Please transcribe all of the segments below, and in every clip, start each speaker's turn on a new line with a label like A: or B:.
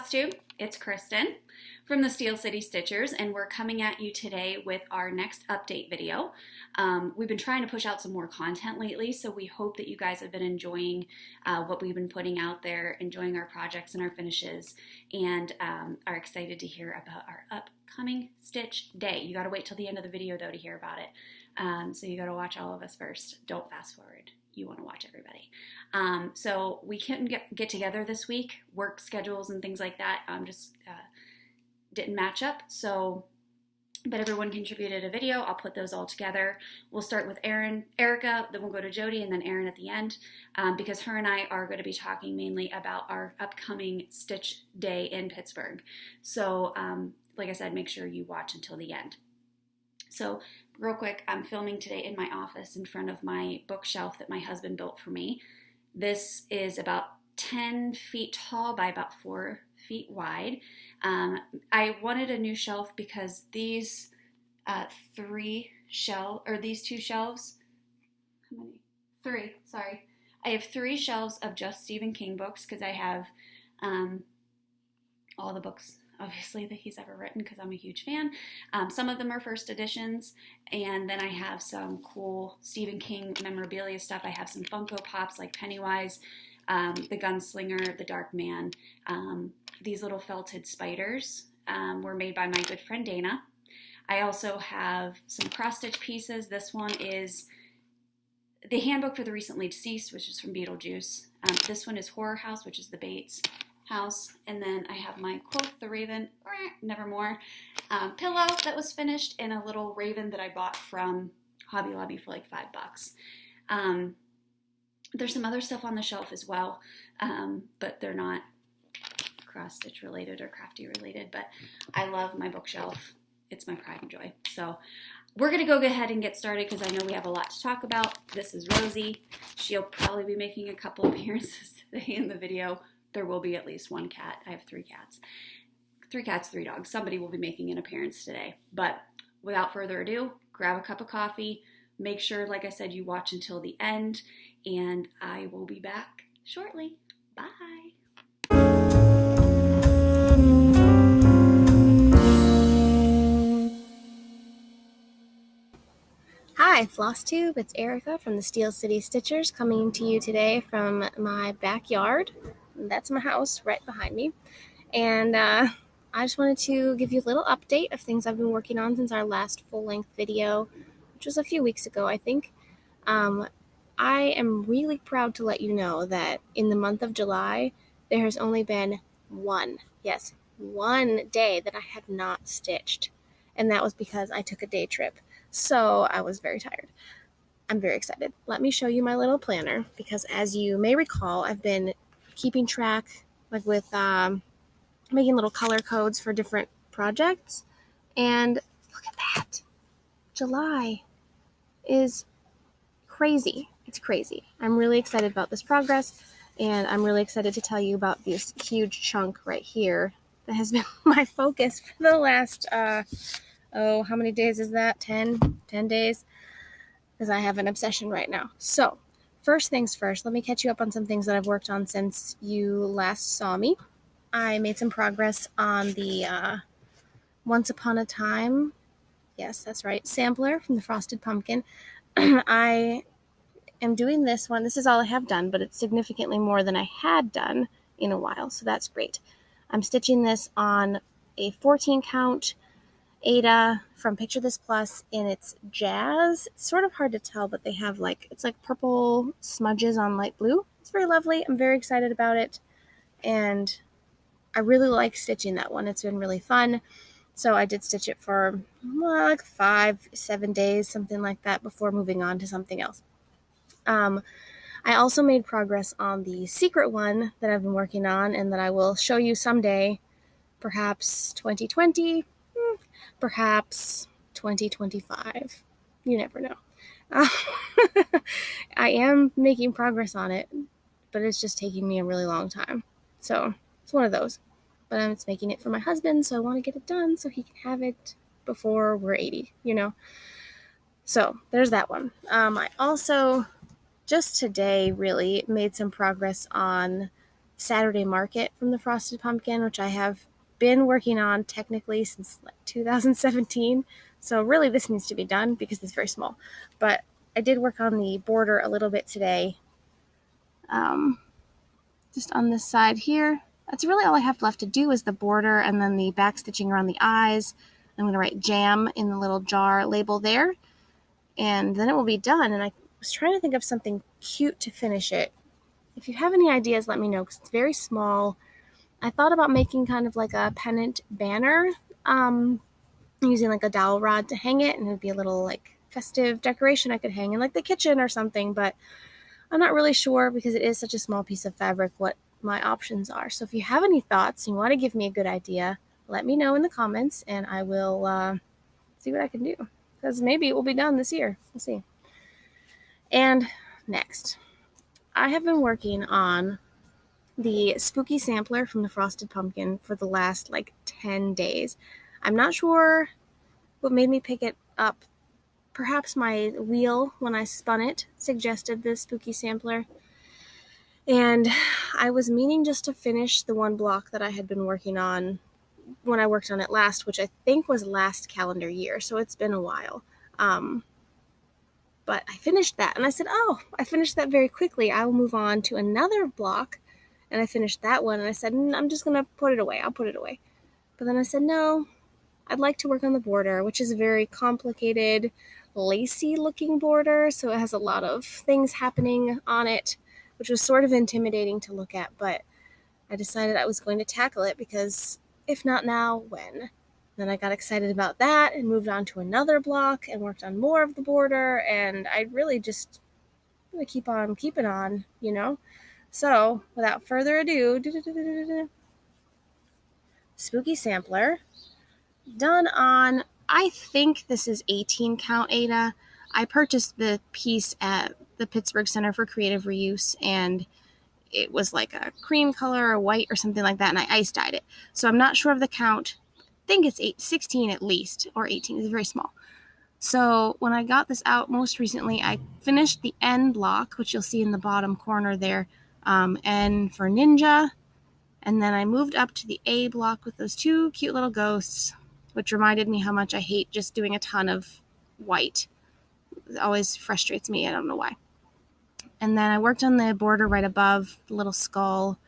A: Floss Tube, it's Kristen from the Steel City Stitchers, and we're coming at you today with our next update video. We've been trying to push out some more content lately, so we hope that you guys have been enjoying what we've been putting out there, enjoying our projects and our finishes, and are excited to hear about our upcoming stitch day. You gotta wait till the end of the video though to hear about it. So you gotta watch all of us first. Don't fast forward. You want to watch everybody. So we couldn't get together this week. Work schedules and things like that just didn't match up. So, but everyone contributed a video. I'll put those all together. We'll start with Erika, then we'll go to Jodi, and then Erin at the end, because her and I are going to be talking mainly about our upcoming stitch day in Pittsburgh. So, like I said, make sure you watch until the end. So real quick, I'm filming today in my office in front of my bookshelf that my husband built for me. This is about 10 feet tall by about 4 feet wide. I wanted a new shelf because these these two shelves, how many? Three, sorry. I have 3 shelves of just Stephen King books because I have all the books obviously that he's ever written because I'm a huge fan. Some of them are first editions, and then I have some cool Stephen King memorabilia stuff. I have some Funko Pops like Pennywise, the Gunslinger, the Dark Man. These little felted spiders were made by my good friend Dana. I also have some cross-stitch pieces. This one is the Handbook for the Recently Deceased, which is from Beetlejuice. This one is Horror House, which is the Bates house. And then I have my Quoth the Raven, Nevermore pillow that was finished, and a little raven that I bought from Hobby Lobby for like $5. There's some other stuff on the shelf as well, but they're not cross-stitch related or crafty related, but I love my bookshelf. It's my pride and joy. So we're going to go ahead and get started because I know we have a lot to talk about. This is Rosie. She'll probably be making a couple appearances today in the video. There will be at least one cat. I have 3 cats. 3 cats, 3 dogs. Somebody will be making an appearance today. But without further ado, grab a cup of coffee. Make sure, like I said, you watch until the end, and I will be back shortly. Bye.
B: Hi, Floss Tube. It's Erika from the Steel City Stitchers coming to you today from my backyard. That's my house right behind me. And I just wanted to give you a little update of things I've been working on since our last full-length video, which was a few weeks ago, I think. I am really proud to let you know that in the month of July, there has only been one day that I have not stitched. And that was because I took a day trip. So I was very tired. I'm very excited. Let me show you my little planner, because as you may recall, I've been keeping track, like with making little color codes for different projects. And look at that. July is crazy. It's crazy. I'm really excited about this progress, and I'm really excited to tell you about this huge chunk right here that has been my focus for the last how many days is that? 10 days? Because I have an obsession right now. So, first things first, let me catch you up on some things that I've worked on since you last saw me. I made some progress on the Once Upon a Time, yes, that's right, sampler from the Frosted Pumpkin. I am doing this one. This is all I have done, but it's significantly more than I had done in a while, so that's great. I'm stitching this on a 14 count Ada from Picture This Plus, and it's Jazz. It's sort of hard to tell, but they have it's like purple smudges on light blue. It's very lovely. I'm very excited about it, and I really like stitching that one. It's been really fun. So I did stitch it for like 5-7 days, something like that, before moving on to something else. I also made progress on the secret one that I've been working on, and that I will show you someday, perhaps 2020, perhaps 2025. You never know. I am making progress on it, but it's just taking me a really long time. So it's one of those. But it's making it for my husband, so I want to get it done so he can have it before we're 80, So there's that one. I also just today really made some progress on Saturday Market from the Frosted Pumpkin, which I have been working on technically since like 2017. So really this needs to be done because it's very small. But I did work on the border a little bit today. Just on this side here. That's really all I have left to do is the border and then the back stitching around the eyes. I'm going to write jam in the little jar label there. And then it will be done. And I was trying to think of something cute to finish it. If you have any ideas, let me know because it's very small. I thought about making kind of like a pennant banner, using like a dowel rod to hang it, and it would be a little like festive decoration I could hang in like the kitchen or something, but I'm not really sure because it is such a small piece of fabric what my options are. So if you have any thoughts and you want to give me a good idea, let me know in the comments and I will see what I can do because maybe it will be done this year. We'll see. And next, I have been working on the spooky sampler from the Frosted Pumpkin for the last like 10 days. I'm not sure what made me pick it up. Perhaps my wheel, when I spun it, suggested this spooky sampler. And I was meaning just to finish the one block that I had been working on when I worked on it last, which I think was last calendar year, so it's been a while. But I finished that, and I said, oh, I finished that very quickly. I will move on to another block, and I finished that one, and I said, I'm just going to put it away. I'll put it away. But then I said, no, I'd like to work on the border, which is a very complicated, lacy-looking border, so it has a lot of things happening on it, which was sort of intimidating to look at, but I decided I was going to tackle it because if not now, when? Then I got excited about that and moved on to another block and worked on more of the border, and I really just going to keep on keeping on, you know? So, without further ado, spooky sampler, done on, I think this is 18 count Ada. I purchased the piece at the Pittsburgh Center for Creative Reuse, and it was like a cream color or white or something like that, and I ice dyed it. So I'm not sure of the count. I think it's 16 at least, or 18. It's very small. So when I got this out most recently, I finished the N block, which you'll see in the bottom corner there, N for ninja, and then I moved up to the A block with those two cute little ghosts, which reminded me how much I hate just doing a ton of white. It always frustrates me. I don't know why. And then I worked on the border right above the little skull,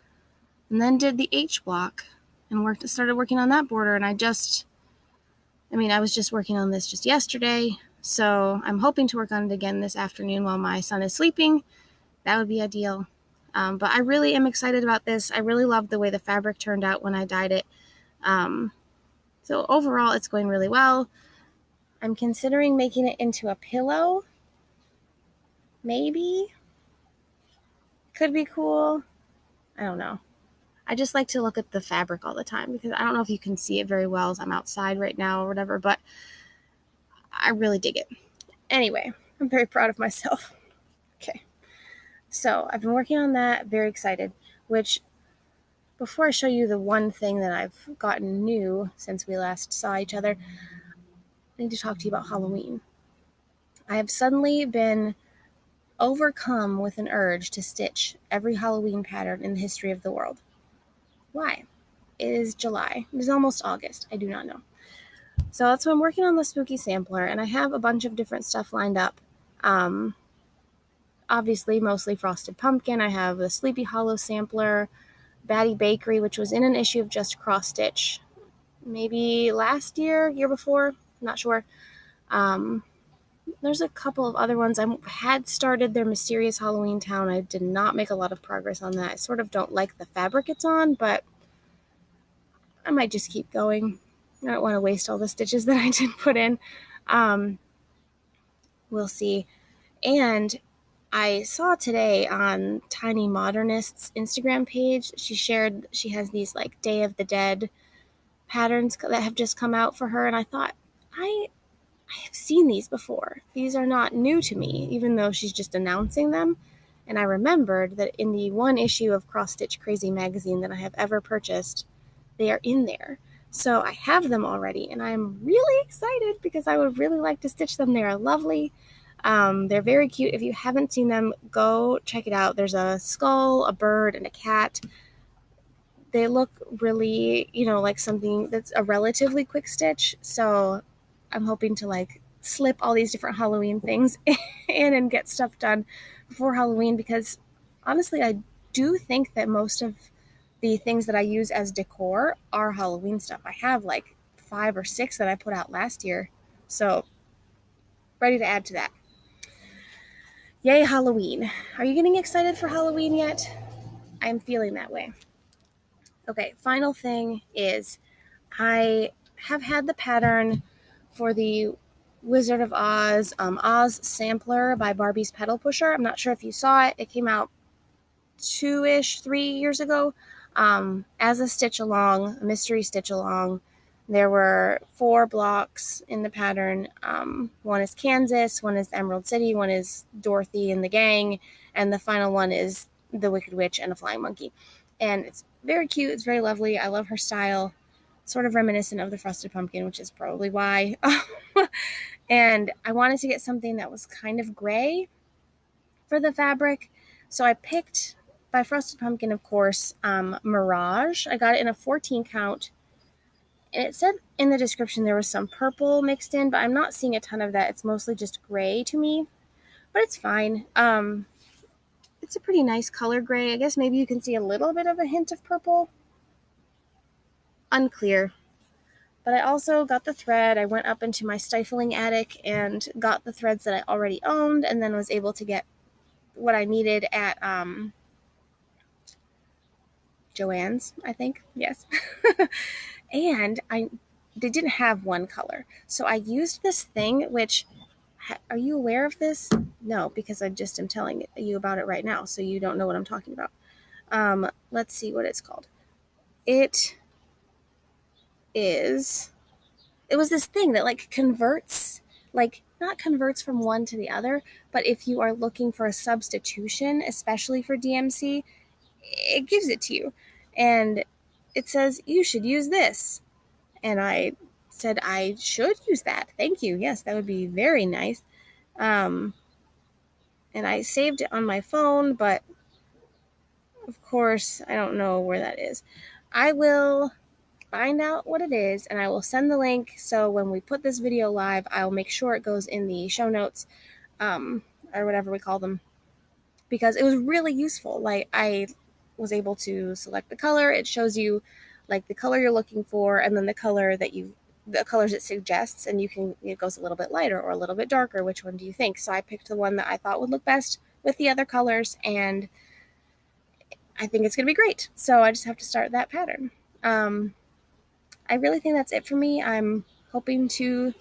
B: and then did the H block and started working on that border. And I was just working on this just yesterday, so I'm hoping to work on it again this afternoon while my son is sleeping. That would be ideal. But I really am excited about this. I really love the way the fabric turned out when I dyed it. So overall, it's going really well. I'm considering making it into a pillow. Maybe. Could be cool. I don't know. I just like to look at the fabric all the time because I don't know if you can see it very well as I'm outside right now or whatever, but I really dig it. Anyway, I'm very proud of myself. Okay. So I've been working on that, very excited, which before I show you the one thing that I've gotten new since we last saw each other, I need to talk to you about Halloween. I have suddenly been overcome with an urge to stitch every Halloween pattern in the history of the world. Why? It is July. It is almost August. I do not know. So that's why I'm working on the spooky sampler, and I have a bunch of different stuff lined up. Obviously, mostly Frosted Pumpkin. I have the Sleepy Hollow sampler, Batty Bakery, which was in an issue of Just Cross Stitch, maybe last year before, not sure. There's a couple of other ones. I had started their Mysterious Halloween Town. I did not make a lot of progress on that. I sort of don't like the fabric it's on, but I might just keep going. I don't want to waste all the stitches that I did put in. We'll see. And I saw today on Tiny Modernist's Instagram page, she has these like Day of the Dead patterns that have just come out for her, and I thought, I have seen these before. These are not new to me, even though she's just announcing them. And I remembered that in the one issue of Cross Stitch Crazy magazine that I have ever purchased, they are in there. So I have them already, and I'm really excited because I would really like to stitch them. They are lovely. They're very cute. If you haven't seen them, go check it out. There's a skull, a bird, and a cat. they look really, like something that's a relatively quick stitch. So I'm hoping to like slip all these different Halloween things in and get stuff done before Halloween, because honestly, I do think that most of the things that I use as decor are Halloween stuff. I have like 5 or 6 that I put out last year. So ready to add to that. Yay, Halloween. Are you getting excited for Halloween yet? I'm feeling that way. Okay, final thing is I have had the pattern for the Wizard of Oz Oz Sampler by Barbie's Pedal Pusher. I'm not sure if you saw it. It came out 3 years ago as a stitch along, a mystery stitch along. There were 4 blocks in the pattern. One is Kansas, one is Emerald City, one is Dorothy and the gang, and the final one is the Wicked Witch and a flying monkey. And it's very cute. It's very lovely. I love her style. Sort of reminiscent of the Frosted Pumpkin, which is probably why. And I wanted to get something that was kind of gray for the fabric. So I picked, by Frosted Pumpkin, of course, Mirage. I got it in a 14 count. And it said in the description there was some purple mixed in, but I'm not seeing a ton of that. It's mostly just gray to me, but it's fine. It's a pretty nice color gray. I guess maybe you can see a little bit of a hint of purple. Unclear. But I also got the thread. I went up into my stifling attic and got the threads that I already owned, and then was able to get what I needed at Joann's, I think. Yes. And they didn't have one color. So I used this thing, which, are you aware of this? No, because I just am telling you about it right now, so you don't know what I'm talking about. Let's see what it's called. It was this thing that like converts, like not converts from one to the other, but if you are looking for a substitution, especially for DMC, it gives it to you. And it says, you should use this. And I said, I should use that. Thank you. Yes, that would be very nice. And I saved it on my phone, but of course, I don't know where that is. I will find out what it is, and I will send the link. So when we put this video live, I'll make sure it goes in the show notes, or whatever we call them, because it was really useful. Like, I was able to select the color. It shows you like the color you're looking for, and then the colors it suggests, and it goes a little bit lighter or a little bit darker. Which one do you think? So I picked the one that I thought would look best with the other colors, and I think it's going to be great. So I just have to start that pattern. I really think that's it for me. I'm hoping to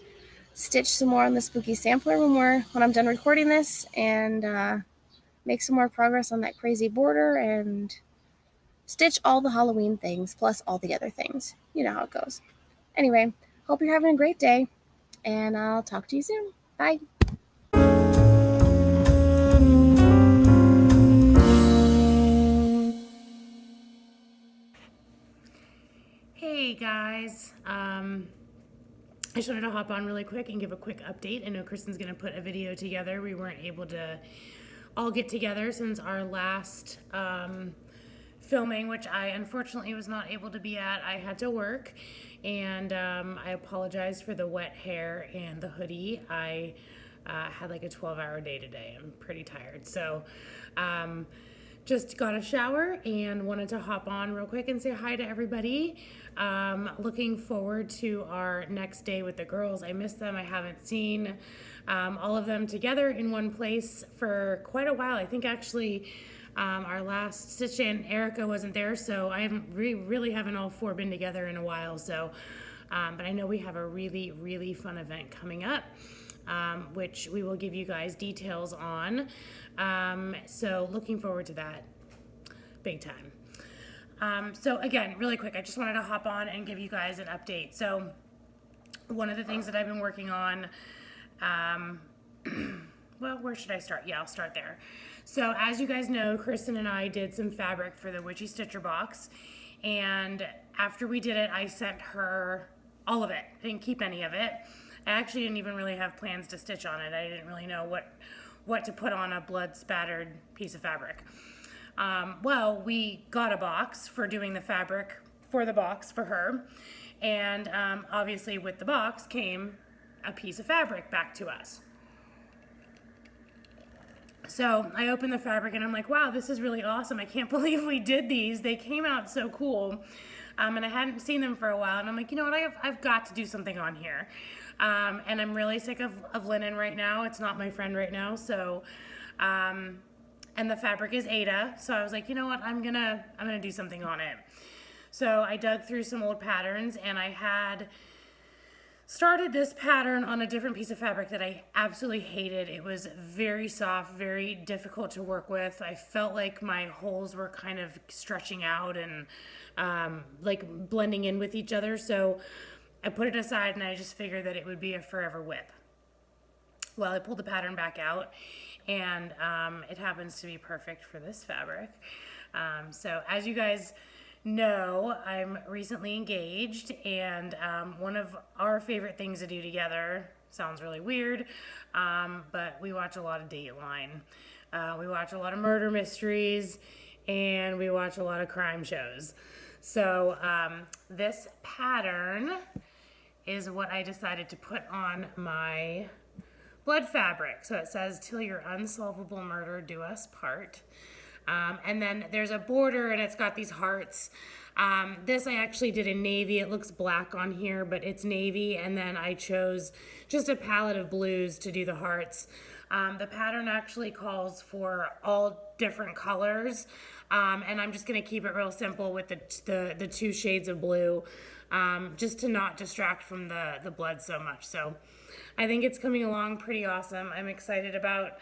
B: stitch some more on the spooky sampler when I'm done recording this, and make some more progress on that crazy border, and stitch all the Halloween things plus all the other things. You know how it goes. Anyway, hope you're having a great day, and I'll talk to you soon. Bye.
C: Hey guys, I just wanted to hop on really quick and give a quick update. I know Kristen's going to put a video together. We weren't able to all get together since our last filming, which I unfortunately was not able to be at. I had to work, and I apologize for the wet hair and the hoodie. I had like a 12-hour day today. I'm pretty tired. So just got a shower and wanted to hop on real quick and say hi to everybody. Looking forward to our next day with the girls. I miss them. I haven't seen all of them together in one place for quite a while. I think actually our last stitch and Erika wasn't there, so I haven't really haven't all 4 been together in a while. So, but I know we have a really, really fun event coming up, which we will give you guys details on. So looking forward to that big time. So again, really quick, I just wanted to hop on and give you guys an update. So one of the things that I've been working on, well, where should I start? Yeah, I'll start there. So as you guys know, Kristen and I did some fabric for the Witchy Stitcher box, and after we did it, I sent her all of it. I didn't keep any of it. I actually didn't even really have plans to stitch on it. I didn't really know what to put on a blood spattered piece of fabric. Well, we got a box for doing the fabric for the box for her. And obviously with the box came a piece of fabric back to us. So I opened the fabric and I'm like, wow, this is really awesome. I can't believe we did these. They came out so cool. And I hadn't seen them for a while. And I'm like, you know what, I've got to do something on here. And I'm really sick of linen right now. It's not my friend right now. So, and the fabric is Ada. So I was like, you know what, I'm gonna do something on it. So I dug through some old patterns and I had started this pattern on a different piece of fabric that I absolutely hated. It was very soft, very difficult to work with. I felt like my holes were kind of stretching out and like blending in with each other. So I put it aside and I just figured that it would be a forever whip. Well, I pulled the pattern back out and it happens to be perfect for this fabric. So as you guys know, I'm recently engaged, and one of our favorite things to do together, sounds really weird, but we watch a lot of Dateline. We watch a lot of murder mysteries, and we watch a lot of crime shows. So this pattern is what I decided to put on my blood fabric. So it says, "Till your unsolvable murder do us part." And then there's a border and it's got these hearts. This I actually did in navy. It looks black on here, but it's navy. And then I chose just a palette of blues to do the hearts. The pattern actually calls for all different colors. And I'm just gonna keep it real simple with the two shades of blue, just to not distract from the blood so much. So I think it's coming along pretty awesome. I'm excited about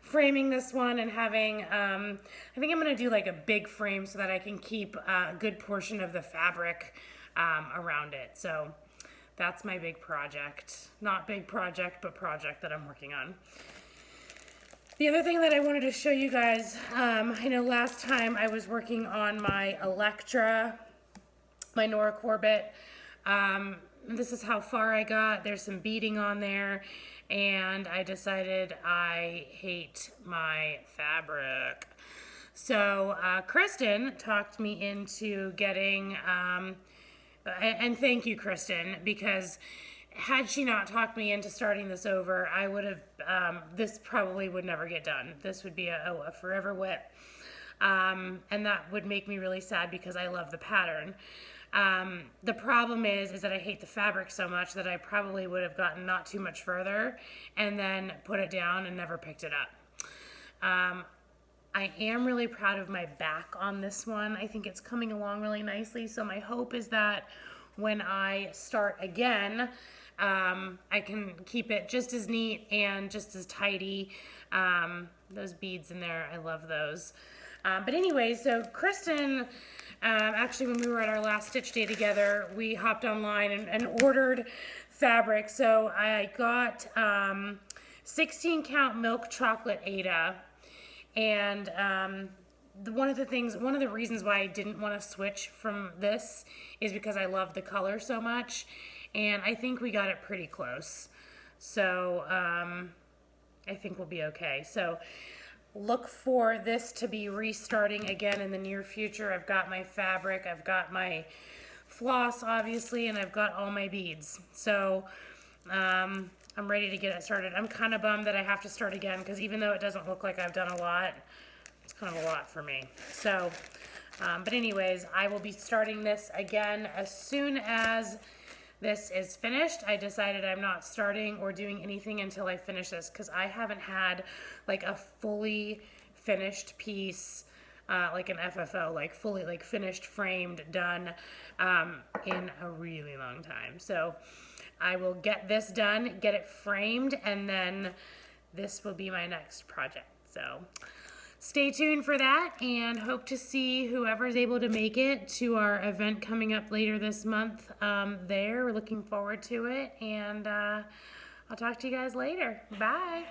C: framing this one and having, I think I'm gonna do like a big frame so that I can keep a good portion of the fabric around it. So that's my big project. Not big project, but project that I'm working on. The other thing that I wanted to show you guys, I know last time I was working on my Electra, my Nora Corbett. This is how far I got. There's some beading on there. And I decided I hate my fabric. So Kristen talked me into getting, and thank you, Kristen, because had she not talked me into starting this over, I would have, this probably would never get done. This would be a forever whip. And that would make me really sad because I love the pattern. The problem is that I hate the fabric so much that I probably would have gotten not too much further and then put it down and never picked it up. I am really proud of my back on this one. I think it's coming along really nicely. So my hope is that when I start again, I can keep it just as neat and just as tidy. Those beads in there, I love those. But anyway, so Kristen, actually when we were at our last stitch day together, we hopped online and ordered fabric. So I got 16 count milk chocolate Ada. And one of the reasons why I didn't want to switch from this is because I love the color so much. And I think we got it pretty close. So I think we'll be okay. So look for this to be restarting again in the near future. I've got my fabric, I've got my floss obviously, and I've got all my beads. So I'm ready to get it started. I'm kind of bummed that I have to start again because even though it doesn't look like I've done a lot, it's kind of a lot for me. So, but anyways, I will be starting this again as soon as this is finished. I decided I'm not starting or doing anything until I finish this because I haven't had like a fully finished piece, like an FFO, like fully like finished, framed, done in a really long time. So I will get this done, get it framed, and then this will be my next project. So stay tuned for that and hope to see whoever's able to make it to our event coming up later this month there. We're looking forward to it, and I'll talk to you guys later. Bye.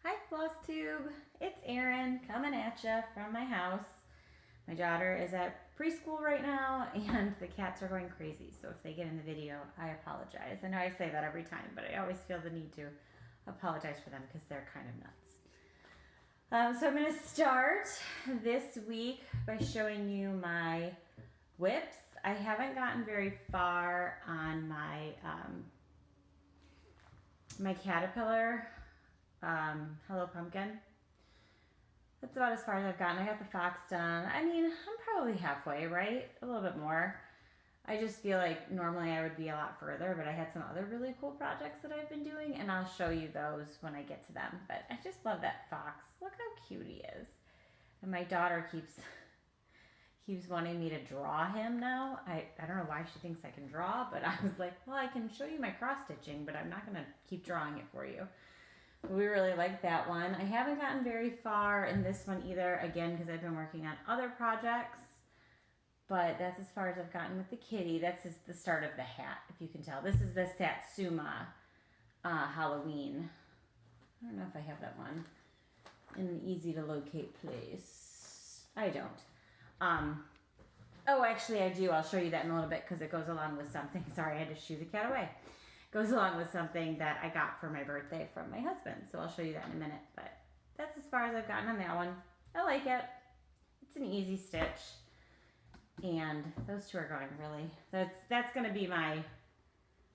D: Hi Floss Tube, it's Erin coming at you from my house. My daughter is at preschool right now, and the cats are going crazy. So if they get in the video, I apologize. I know I say that every time, but I always feel the need to apologize for them because they're kind of nuts. So I'm going to start this week by showing you my whips. I haven't gotten very far on my my caterpillar Hello Pumpkin. That's about as far as I've gotten. I got the fox done. I mean, I'm probably halfway, right? A little bit more. I just feel like normally I would be a lot further, but I had some other really cool projects that I've been doing, and I'll show you those when I get to them. But I just love that fox. Look how cute he is. And my daughter keeps wanting me to draw him now. I don't know why she thinks I can draw, but I was like, well, I can show you my cross stitching, but I'm not going to keep drawing it for you. We really like that one. I haven't gotten very far in this one either, again, because I've been working on other projects, but that's as far as I've gotten with the kitty. That's just the start of the hat, if you can tell. This is the Satsuma Halloween. I don't know if I have that one in an easy to locate place. I don't. Oh, actually I do. I'll show you that in a little bit because it goes along with something. Sorry, I had to shoo the cat away. Goes along with something that I got for my birthday from my husband. So I'll show you that in a minute. But that's as far as I've gotten on that one. I like it. It's an easy stitch. And those two are going really. That's going to be my,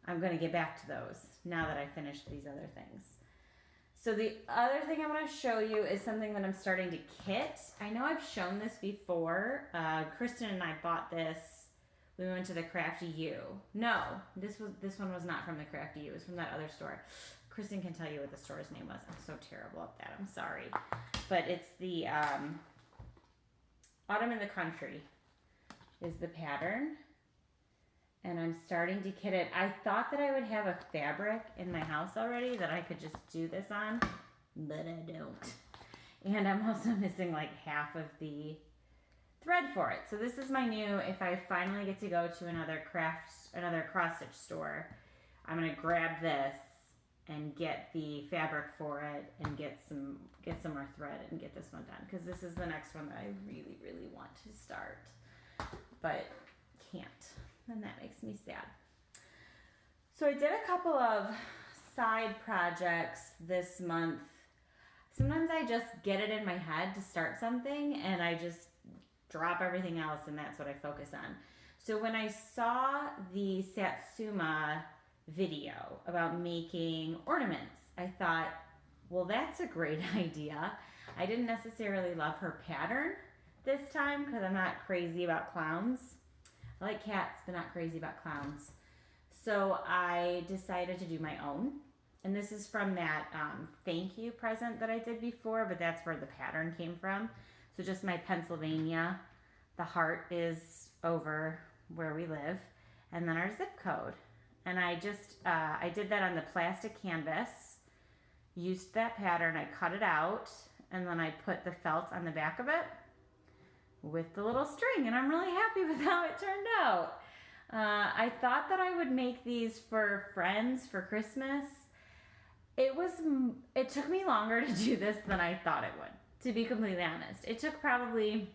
D: I'm going to get back to those now that I finished these other things. So the other thing I want to show you is something that I'm starting to kit. I know I've shown this before. Kristen and I bought this. We went to the Crafty U. No, this one was not from the Crafty U. It was from that other store. Kristen can tell you what the store's name was. I'm so terrible at that. I'm sorry. But it's the Autumn in the Country is the pattern. And I'm starting to kit it. I thought that I would have a fabric in my house already that I could just do this on, but I don't. And I'm also missing like half of the thread for it. So this is my new, if I finally get to go to another cross stitch store, I'm going to grab this and get the fabric for it and get some more thread and get this one done, because this is the next one that I really, really want to start, but can't. And that makes me sad. So I did a couple of side projects this month. Sometimes I just get it in my head to start something and I just drop everything else and that's what I focus on. So when I saw the Satsuma video about making ornaments, I thought, well, that's a great idea. I didn't necessarily love her pattern this time because I'm not crazy about clowns. I like cats, but not crazy about clowns. So I decided to do my own. And this is from that thank you present that I did before, but that's where the pattern came from. So just my Pennsylvania, the heart is over where we live, and then our zip code. And I just, I did that on the plastic canvas, used that pattern, I cut it out, and then I put the felt on the back of it with the little string, and I'm really happy with how it turned out. I thought that I would make these for friends for Christmas. It took me longer to do this than I thought it would, to be completely honest. It took probably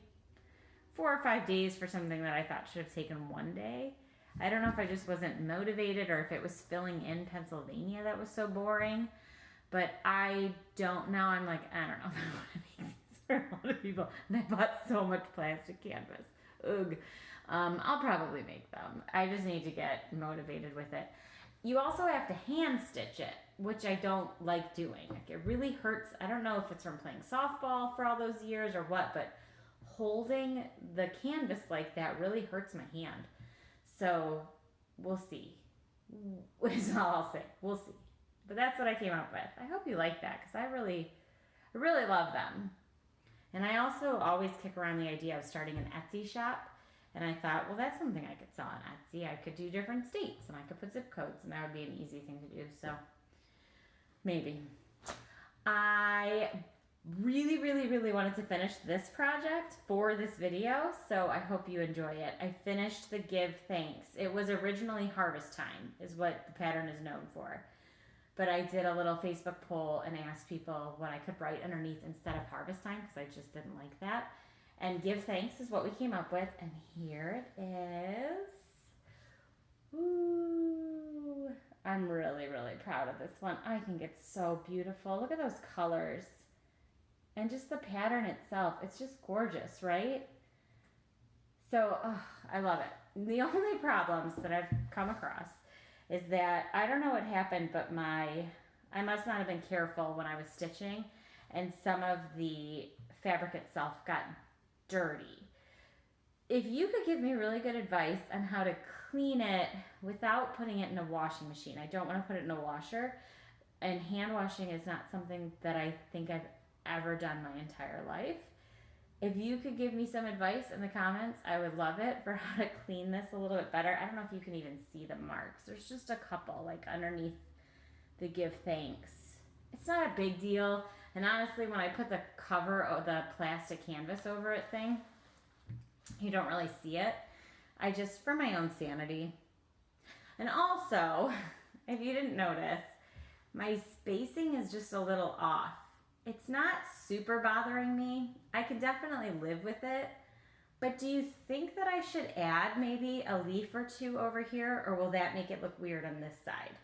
D: 4 or 5 days for something that I thought should have taken 1 day. I don't know if I just wasn't motivated or if it was filling in Pennsylvania that was so boring, but I don't know. I'm like, I don't know if I want to make these for a lot of people. And I bought so much plastic canvas. Ugh. I'll probably make them. I just need to get motivated with it. You also have to hand stitch it, which I don't like doing. Like, it really hurts. I don't know if it's from playing softball for all those years or what, but holding the canvas like that really hurts my hand. So we'll see. Is all I'll say. We'll see. But that's what I came up with. I hope you like that because I really love them. And I also always kick around the idea of starting an Etsy shop. And I thought, well, that's something I could sell on Etsy. I could do different states and I could put zip codes and that would be an easy thing to do. So maybe. I really wanted to finish this project for this video, so I hope you enjoy it. I finished the Give Thanks. It was originally Harvest Time, is what the pattern is known for. But I did a little Facebook poll and asked people what I could write underneath instead of Harvest Time, because I just didn't like that. And give thanks is what we came up with. And here it is. Ooh, I'm really, really proud of this one. I think it's so beautiful. Look at those colors. And just the pattern itself. It's just gorgeous, right? So, I love it. The only problems that I've come across is that, I don't know what happened, but I must not have been careful when I was stitching, and some of the fabric itself got dirty. If you could give me really good advice on how to clean it without putting it in a washing machine. I don't want to put it in a washer, and hand washing is not something that I think I've ever done my entire life. If you could give me some advice in the comments, I would love it for how to clean this a little bit better. I don't know if you can even see the marks. There's just a couple like underneath the give thanks. It's not a big deal. And honestly, when I put the cover of the plastic canvas over it thing, you don't really see it. I just, for my own sanity. And also, if you didn't notice, my spacing is just a little off. It's not super bothering me. I can definitely live with it. But do you think that I should add maybe a leaf or two over here, or will that make it look weird on this side?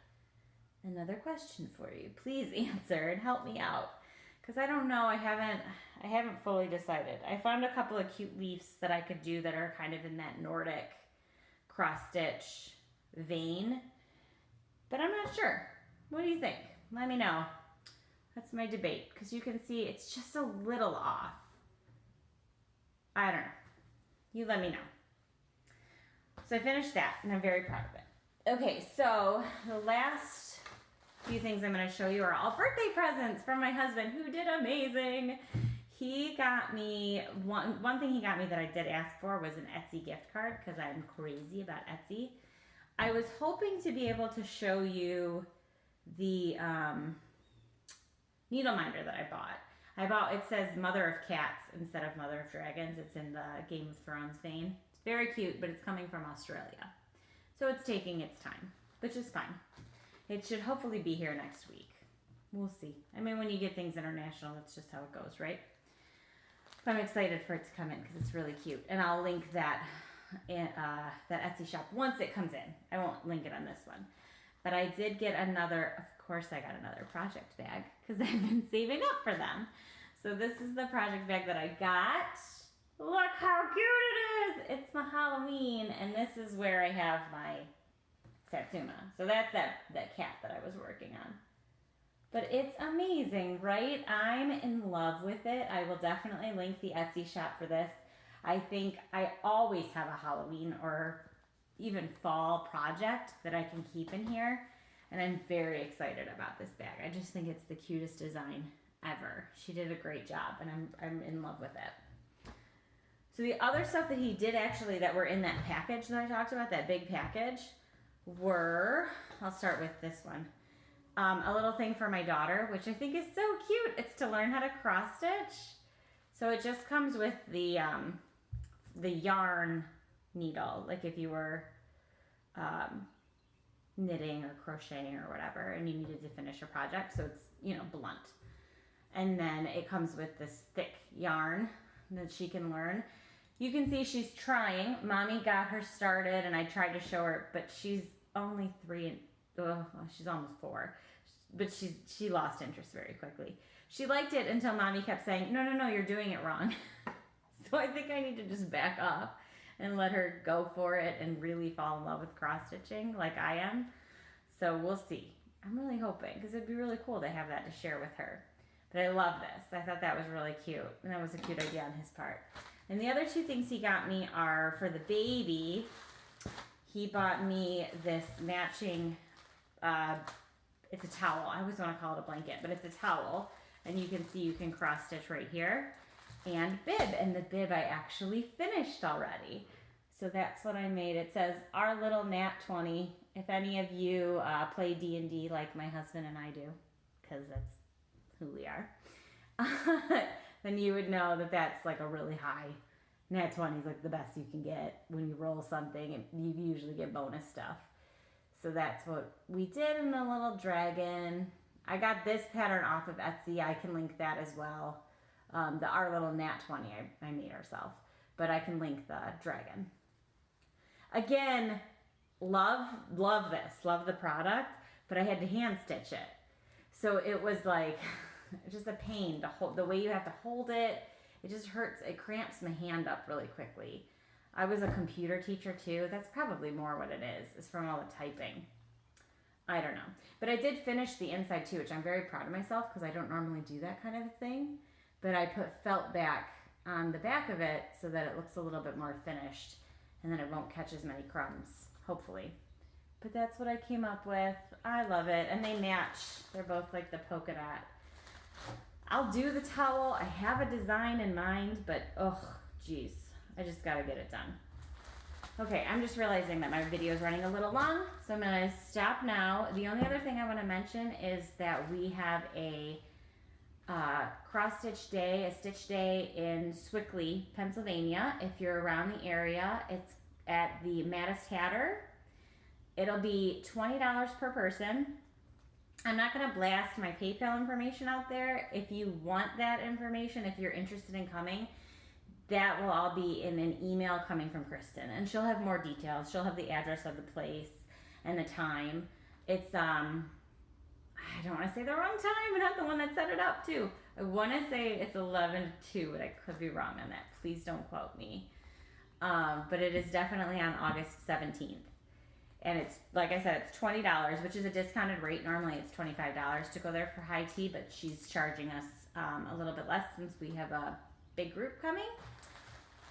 D: Another question for you. Please answer and help me out. Because I don't know, I haven't fully decided. I found a couple of cute leaves that I could do that are kind of in that Nordic cross stitch vein. But I'm not sure. What do you think? Let me know. That's my debate, because you can see it's just a little off. I don't know. You let me know. So I finished that, and I'm very proud of it. Okay, so the last few things I'm going to show you are all birthday presents from my husband, who did amazing. He got me, one thing he got me that I did ask for was an Etsy gift card, because I'm crazy about Etsy. I was hoping to be able to show you the needle minder that I bought. It says Mother of Cats instead of Mother of Dragons. It's in the Game of Thrones vein. It's very cute, but it's coming from Australia. So it's taking its time, which is fine. It should hopefully be here next week. We'll see. I mean, when you get things international, that's just how it goes, right? But I'm excited for it to come in because it's really cute. And I'll link that Etsy shop once it comes in. I won't link it on this one. But I did get another, of course I got another project bag because I've been saving up for them. So this is the project bag that I got. Look how cute it is. It's my Halloween, and this is where I have my Satsuma. So that's that cat that I was working on. But it's amazing, right? I'm in love with it. I will definitely link the Etsy shop for this. I think I always have a Halloween or even fall project that I can keep in here. And I'm very excited about this bag. I just think it's the cutest design ever. She did a great job, and I'm in love with it. So the other stuff that he did actually that were in that package that I talked about, that big package, were, I'll start with this one. A little thing for my daughter, which I think is so cute. It's to learn how to cross stitch. So it just comes with the yarn needle, like if you were knitting or crocheting or whatever, and you needed to finish a project, so it's, blunt. And then it comes with this thick yarn that she can learn. You can see she's trying. Mommy got her started, and I tried to show her, but she's only 3 and she's almost 4, but she lost interest very quickly. She liked it until Mommy kept saying, no, you're doing it wrong. So I think I need to just back up and let her go for it and really fall in love with cross stitching like I am. So we'll see. I'm really hoping, because it'd be really cool to have that to share with her. But I love this. I thought that was really cute, and that was a cute idea on his part. And the other 2 things he got me are for the baby. He bought me this matching, it's a towel. I always want to call it a blanket, but it's a towel. And you can see you can cross stitch right here. And bib, and the bib I actually finished already. So that's what I made. It says, our little Nat 20. If any of you play D&D like my husband and I do, because that's who we are, then you would know that that's like a really high. Nat 20 is like the best you can get when you roll something, and you usually get bonus stuff. So that's what we did in the little dragon. I got this pattern off of Etsy. I can link that as well. our little Nat 20 I made ourselves. But I can link the dragon. Again, love this, love the product, but I had to hand stitch it. So it was like just a pain to hold. The way you have to hold it, it just hurts. It cramps my hand up really quickly. I was a computer teacher too. That's probably more what it is from all the typing. I don't know. But I did finish the inside too, which I'm very proud of myself because I don't normally do that kind of thing. But I put felt back on the back of it so that it looks a little bit more finished and then it won't catch as many crumbs, hopefully. But that's what I came up with. I love it. And they match. They're both like the polka dot. I'll do the towel. I have a design in mind, but oh, geez. I just gotta get it done. Okay, I'm just realizing that my video is running a little long, so I'm gonna stop now. The only other thing I wanna mention is that we have a cross-stitch day, a stitch day in Swickley, Pennsylvania. If you're around the area, it's at the Mattis Hatter. It'll be $20 per person. I'm not gonna blast my PayPal information out there. If you want that information, if you're interested in coming, that will all be in an email coming from Kristen, and she'll have more details. She'll have the address of the place and the time. It's I don't want to say the wrong time, and not the one that set it up too. I want to say it's 11 to 2, but I could be wrong on that. Please don't quote me. But it is definitely on August 17th, and it's like I said, it's $20, which is a discounted rate. Normally it's $25 to go there for high tea, but she's charging us a little bit less since we have a big group coming.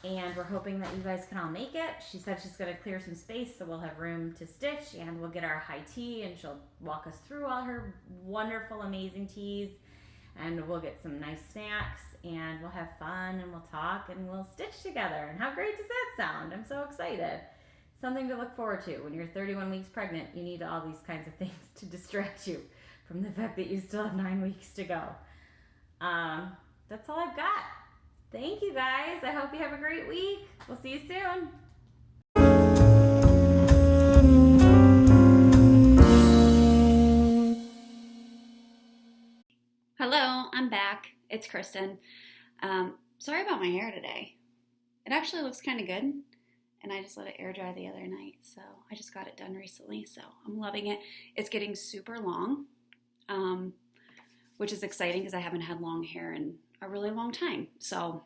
D: And we're hoping that you guys can all make it. She said she's going to clear some space so we'll have room to stitch, and we'll get our high tea, and she'll walk us through all her wonderful, amazing teas, and we'll get some nice snacks, and we'll have fun, and we'll talk, and we'll stitch together. And how great does that sound? I'm so excited. Something to look forward to. When you're 31 weeks pregnant, you need all these kinds of things to distract you from the fact that you still have 9 weeks to go. That's all I've got. Thank you guys. I hope you have a great week. We'll see you soon.
A: Hello, I'm back. It's Kristen. Sorry about my hair today. It actually looks kind of good, and I just let it air dry the other night, so I just got it done recently, so I'm loving it. It's getting super long, which is exciting because I haven't had long hair in a really long time, so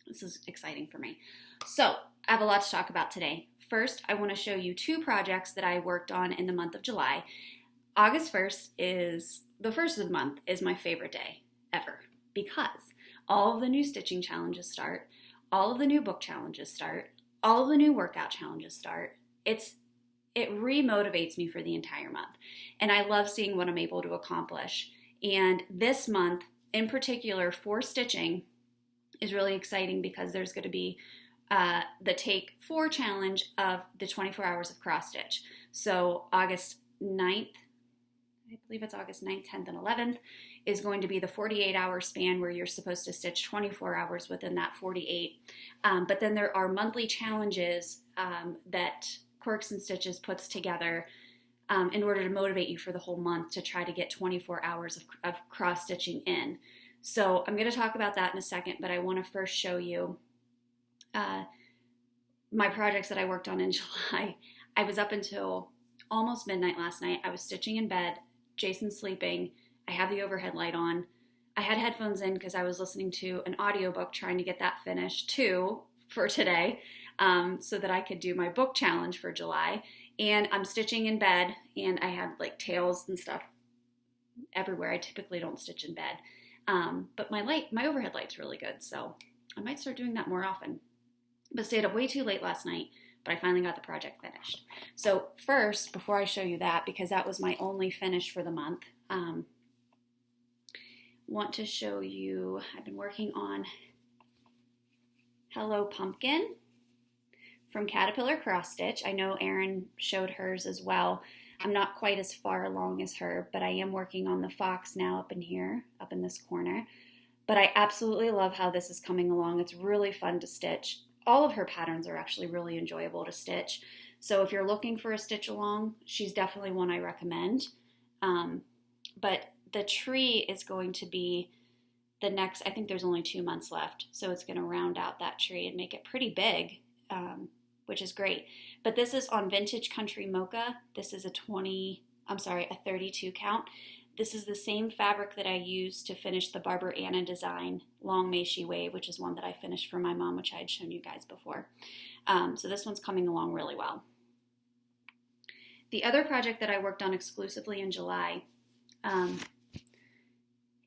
A: this is exciting for me. So I have a lot to talk about today. First, I want to show you 2 projects that I worked on in the month of July. August 1st is the first of the month, is my favorite day ever because all of the new stitching challenges start, all of the new book challenges start, all of the new workout challenges start. It re-motivates me for the entire month, and I love seeing what I'm able to accomplish. And this month in particular for stitching is really exciting because there's going to be the Take 4 challenge of the 24 hours of cross stitch. So August 9th, I believe it's August 9th, 10th, and 11th, is going to be the 48-hour span where you're supposed to stitch 24 hours within that 48. But then there are monthly challenges that Quirks and Stitches puts together in order to motivate you for the whole month to try to get 24 hours of cross-stitching in. So I'm going to talk about that in a second, but I want to first show you my projects that I worked on in July. I was up until almost midnight last night. I was stitching in bed. Jason's sleeping. I have the overhead light on. I had headphones in because I was listening to an audiobook trying to get that finished too for today so that I could do my book challenge for July. And I'm stitching in bed, and I had like tails and stuff everywhere. I typically don't stitch in bed. But my overhead light's really good, so I might start doing that more often. But stayed up way too late last night, but I finally got the project finished. So first, before I show you that, because that was my only finish for the month, want to show you, I've been working on Hello Pumpkin from Caterpillar Cross Stitch. I know Erin showed hers as well. I'm not quite as far along as her, but I am working on the fox now up in here, up in this corner. But I absolutely love how this is coming along. It's really fun to stitch. All of her patterns are actually really enjoyable to stitch. So if you're looking for a stitch along, she's definitely one I recommend. But the tree is going to be the next, I think there's only 2 months left, so it's going to round out that tree and make it pretty big, which is great. But this is on Vintage Country Mocha. This is a 32 count. This is the same fabric that I used to finish the Barbara Anna design, Long May She Wave, which is one that I finished for my mom, which I had shown you guys before. So this one's coming along really well. The other project that I worked on exclusively in July,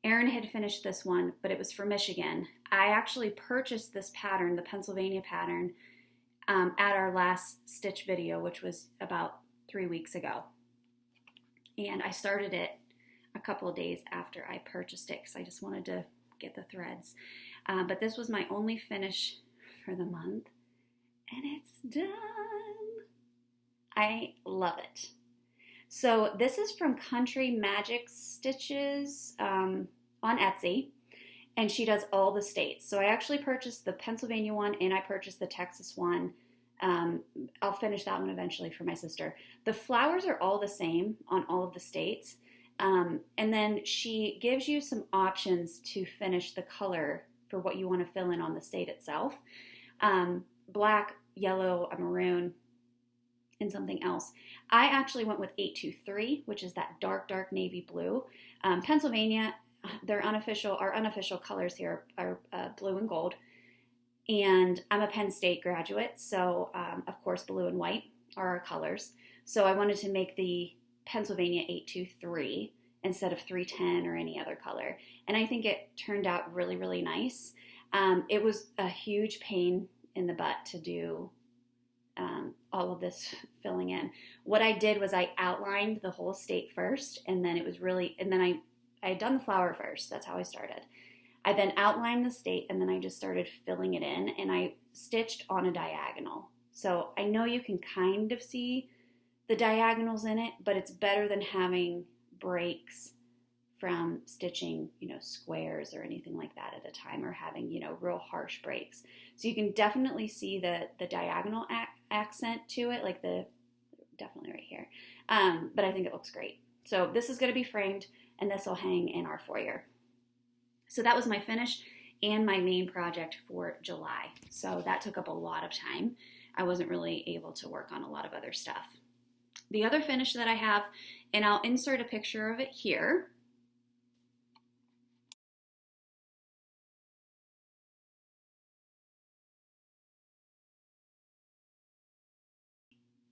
A: Erin had finished this one, but it was for Michigan. I actually purchased this pattern, the Pennsylvania pattern, at our last stitch video, which was about 3 weeks ago. And I started it a couple of days after I purchased it because I just wanted to get the threads. But this was my only finish for the month, and it's done. I love it. So this is from Country Magic Stitches on Etsy, and she does all the states. So I actually purchased the Pennsylvania one, and I purchased the Texas one. I'll finish that one eventually for my sister. The flowers are all the same on all of the states, and then she gives you some options to finish the color for what you want to fill in on the state itself. Black, yellow, a maroon, and something else. I actually went with 823, which is that dark navy blue. Pennsylvania, our unofficial colors here are blue and gold. And I'm a Penn State graduate, so of course blue and white are our colors. So I wanted to make the Pennsylvania 823 instead of 310 or any other color. And I think it turned out really, really nice. It was a huge pain in the butt to do all of this filling in. What I did was I outlined the whole state first, and then I had done the flower first. That's how I started. I then outlined the state, and then I just started filling it in, and I stitched on a diagonal. So I know you can kind of see the diagonals in it, but it's better than having breaks from stitching, squares or anything like that at a time, or having, real harsh breaks. So you can definitely see the diagonal accent to it, definitely right here. But I think it looks great. So this is going to be framed, and this will hang in our foyer. So that was my finish and my main project for July. So that took up a lot of time. I wasn't really able to work on a lot of other stuff. The other finish that I have, and I'll insert a picture of it here.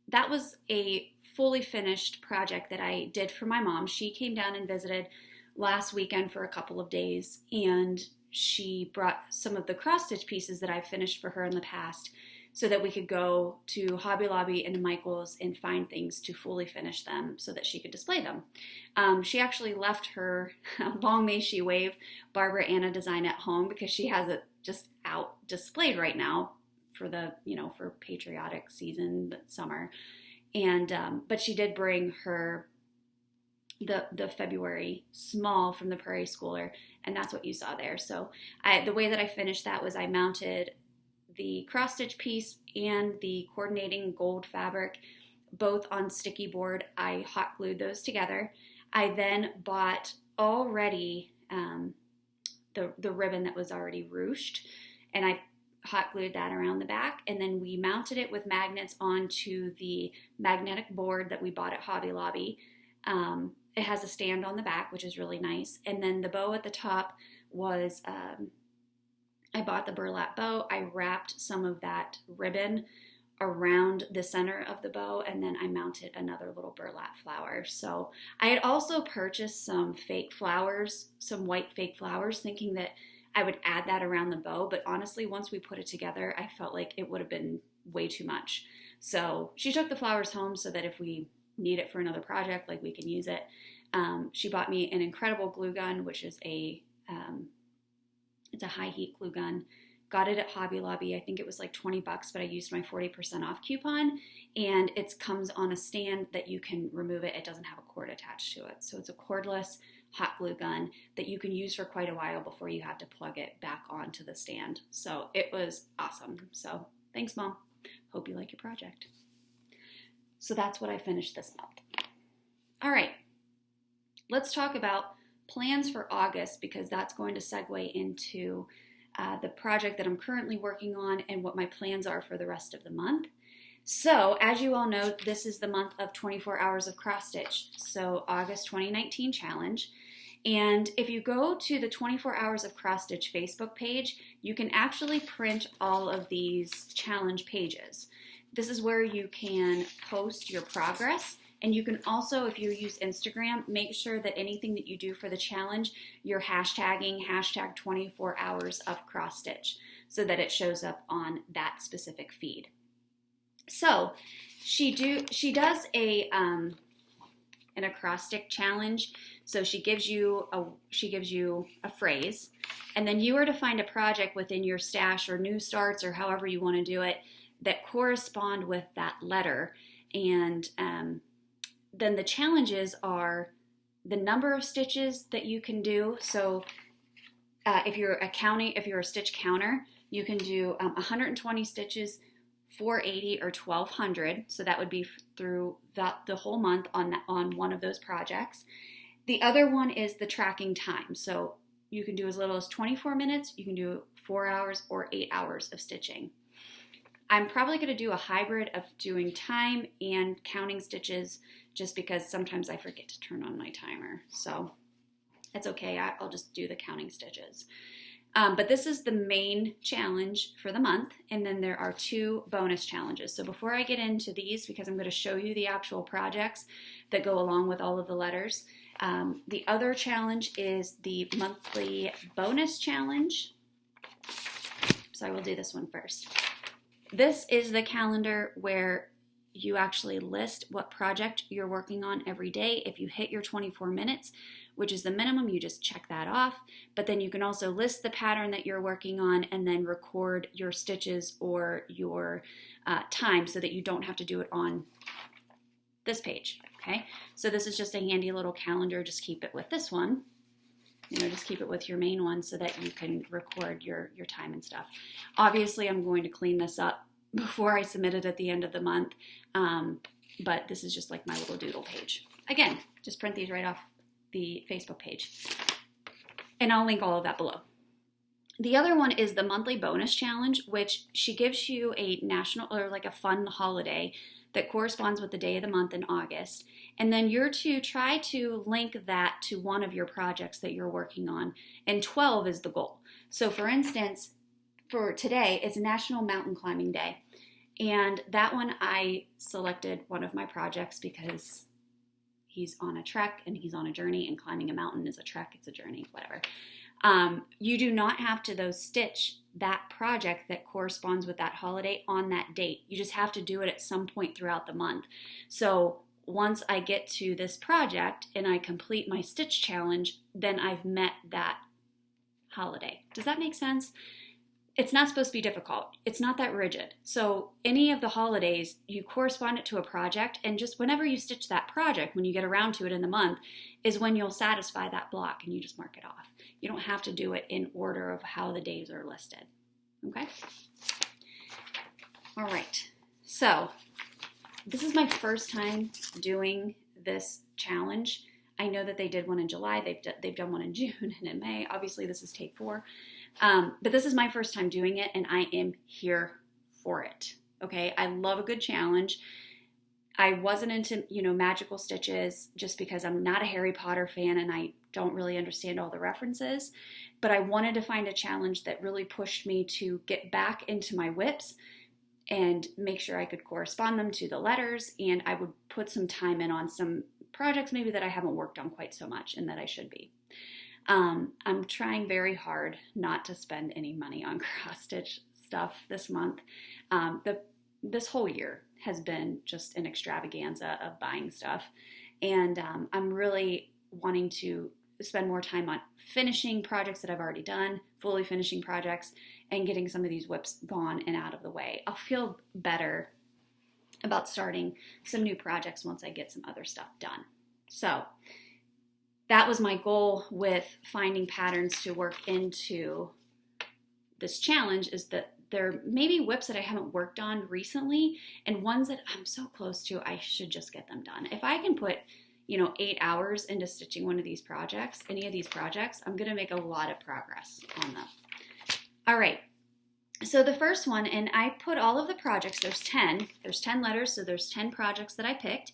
A: That was a fully finished project that I did for my mom. She came down and visited last weekend for a couple of days, and she brought some of the cross stitch pieces that I've finished for her in the past so that we could go to Hobby Lobby and Michael's and find things to fully finish them so that she could display them. She actually left her Long May She Wave Barbara Anna design at home because she has it just out displayed right now for the, for patriotic season, summer. And, but she did bring her the February small from the Prairie Schooler, and that's what you saw there. So the way that I finished that was I mounted the cross stitch piece and the coordinating gold fabric both on sticky board. I hot glued those together. I then bought already the ribbon that was already ruched, and I hot glued that around the back, and then we mounted it with magnets onto the magnetic board that we bought at Hobby Lobby. It has a stand on the back, which is really nice. And then the bow at the top was, I bought the burlap bow. I wrapped some of that ribbon around the center of the bow, and then I mounted another little burlap flower. So I had also purchased some fake flowers, some white fake flowers, thinking that I would add that around the bow. But honestly, once we put it together, I felt like it would have been way too much. So she took the flowers home so that if we need it for another project, we can use it. She bought me an incredible glue gun, which is it's a high heat glue gun. Got it at Hobby Lobby. I think it was like $20, but I used my 40% off coupon, and it comes on a stand that you can remove it. It doesn't have a cord attached to it. So it's a cordless hot glue gun that you can use for quite a while before you have to plug it back onto the stand. So it was awesome. So thanks, Mom. Hope you like your project. So that's what I finished this month. All right, let's talk about plans for August, because that's going to segue into the project that I'm currently working on and what my plans are for the rest of the month. So, as you all know, this is the month of 24 hours of cross stitch, so August 2019 challenge. And if you go to the 24 Hours of Cross Stitch Facebook page, you can actually print all of these challenge pages. This is where you can post your progress, and you can also, if you use Instagram, make sure that anything that you do for the challenge, you're hashtagging hashtag 24 hours of cross stitch so that it shows up on that specific feed. So she does an acrostic challenge. So she gives you a phrase, and then you are to find a project within your stash or new starts or however you want to do it that correspond with that letter. And then the challenges are the number of stitches that you can do. So if you're a stitch counter, you can do 120 stitches, 480 or 1200. So that would be through the whole month on one of those projects. The other one is the tracking time. So you can do as little as 24 minutes, you can do 4 hours or 8 hours of stitching. I'm probably going to do a hybrid of doing time and counting stitches, just because sometimes I forget to turn on my timer. So that's okay, I'll just do the counting stitches. But this is the main challenge for the month, and then there are 2 bonus challenges. So before I get into these, because I'm going to show you the actual projects that go along with all of the letters, the other challenge is the monthly bonus challenge. So I will do this one first. This is the calendar where you actually list what project you're working on every day. If you hit your 24 minutes, which is the minimum, you just check that off. But then you can also list the pattern that you're working on and then record your stitches or your time so that you don't have to do it on this page. Okay, so this is just a handy little calendar. Just keep it with this one. Just keep it with your main one so that you can record your time and stuff. Obviously, I'm going to clean this up before I submit it at the end of the month, but this is just like my little doodle page. Again, just print these right off the Facebook page, and I'll link all of that below. The other one is the monthly bonus challenge, which she gives you a national or like a fun holiday that corresponds with the day of the month in August. And then you're to try to link that to one of your projects that you're working on. And 12 is the goal. So for instance, for today, it's National Mountain Climbing Day. And that one I selected one of my projects because he's on a trek and he's on a journey, and climbing a mountain is a trek, it's a journey, whatever. You do not have to, though, stitch that project that corresponds with that holiday on that date. You just have to do it at some point throughout the month. So once I get to this project and I complete my stitch challenge, then I've met that holiday. Does that make sense? It's not supposed to be difficult. It's not that rigid. So any of the holidays, you correspond it to a project, and just whenever you stitch that project, when you get around to it in the month, is when you'll satisfy that block and you just mark it off. You don't have to do it in order of how the days are listed. Okay? All right. So this is my first time doing this challenge. I know that they did one in July. They've done one in June and in May. Obviously, this is take 4. But this is my first time doing it, and I am here for it. Okay? I love a good challenge. I wasn't into, magical stitches just because I'm not a Harry Potter fan and I don't really understand all the references. But I wanted to find a challenge that really pushed me to get back into my whips and make sure I could correspond them to the letters, and I would put some time in on some projects maybe that I haven't worked on quite so much and that I should be. I'm trying very hard not to spend any money on cross-stitch stuff this month. This whole year has been just an extravaganza of buying stuff, and I'm really wanting to spend more time on finishing projects that I've already done, fully finishing projects, and getting some of these whips gone and out of the way. I'll feel better about starting some new projects once I get some other stuff done. So that was my goal with finding patterns to work into this challenge, is that there may be whips that I haven't worked on recently and ones that I'm so close to, I should just get them done. If I can put, 8 hours into stitching one of these projects, any of these projects, I'm going to make a lot of progress on them. All right. So the first one, and I put all of the projects, there's 10 letters, so there's 10 projects that I picked.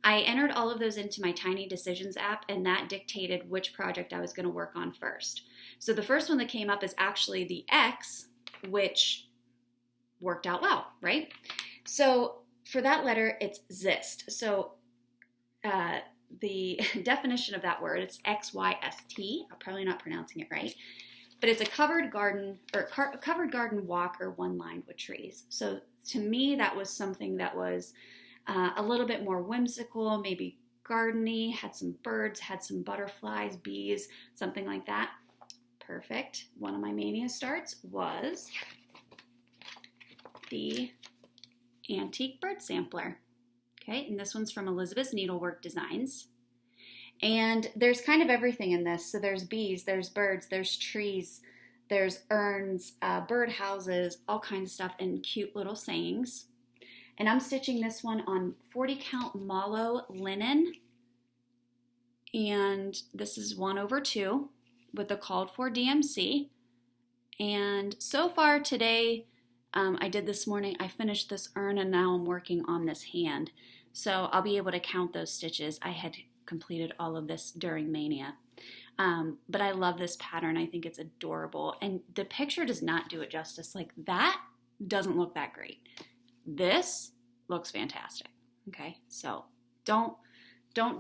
A: I entered all of those into my Tiny Decisions app, and that dictated which project I was going to work on first. So the first one that came up is actually the X, which worked out well, right? So for that letter, it's zist. So the definition of that word, it's XYST. I'm probably not pronouncing it right, but it's a covered garden walk or one lined with trees. So to me, that was something that was a little bit more whimsical, maybe gardeny, had some birds, had some butterflies, bees, something like that. Perfect. One of my mania starts was the antique bird sampler. Okay, and this one's from Elizabeth's Needlework Designs. And there's kind of everything in this. So there's bees, there's birds, there's trees, there's urns, bird houses, all kinds of stuff, and cute little sayings. And I'm stitching this one on 40 count mallow linen. And this is 1/2 with the called for DMC. And so far today, I did this morning, I finished this urn and now I'm working on this hand. So I'll be able to count those stitches. I had completed all of this during Mania. But I love this pattern. I think it's adorable. And the picture does not do it justice. Like that doesn't look that great. This looks fantastic. Okay, so don't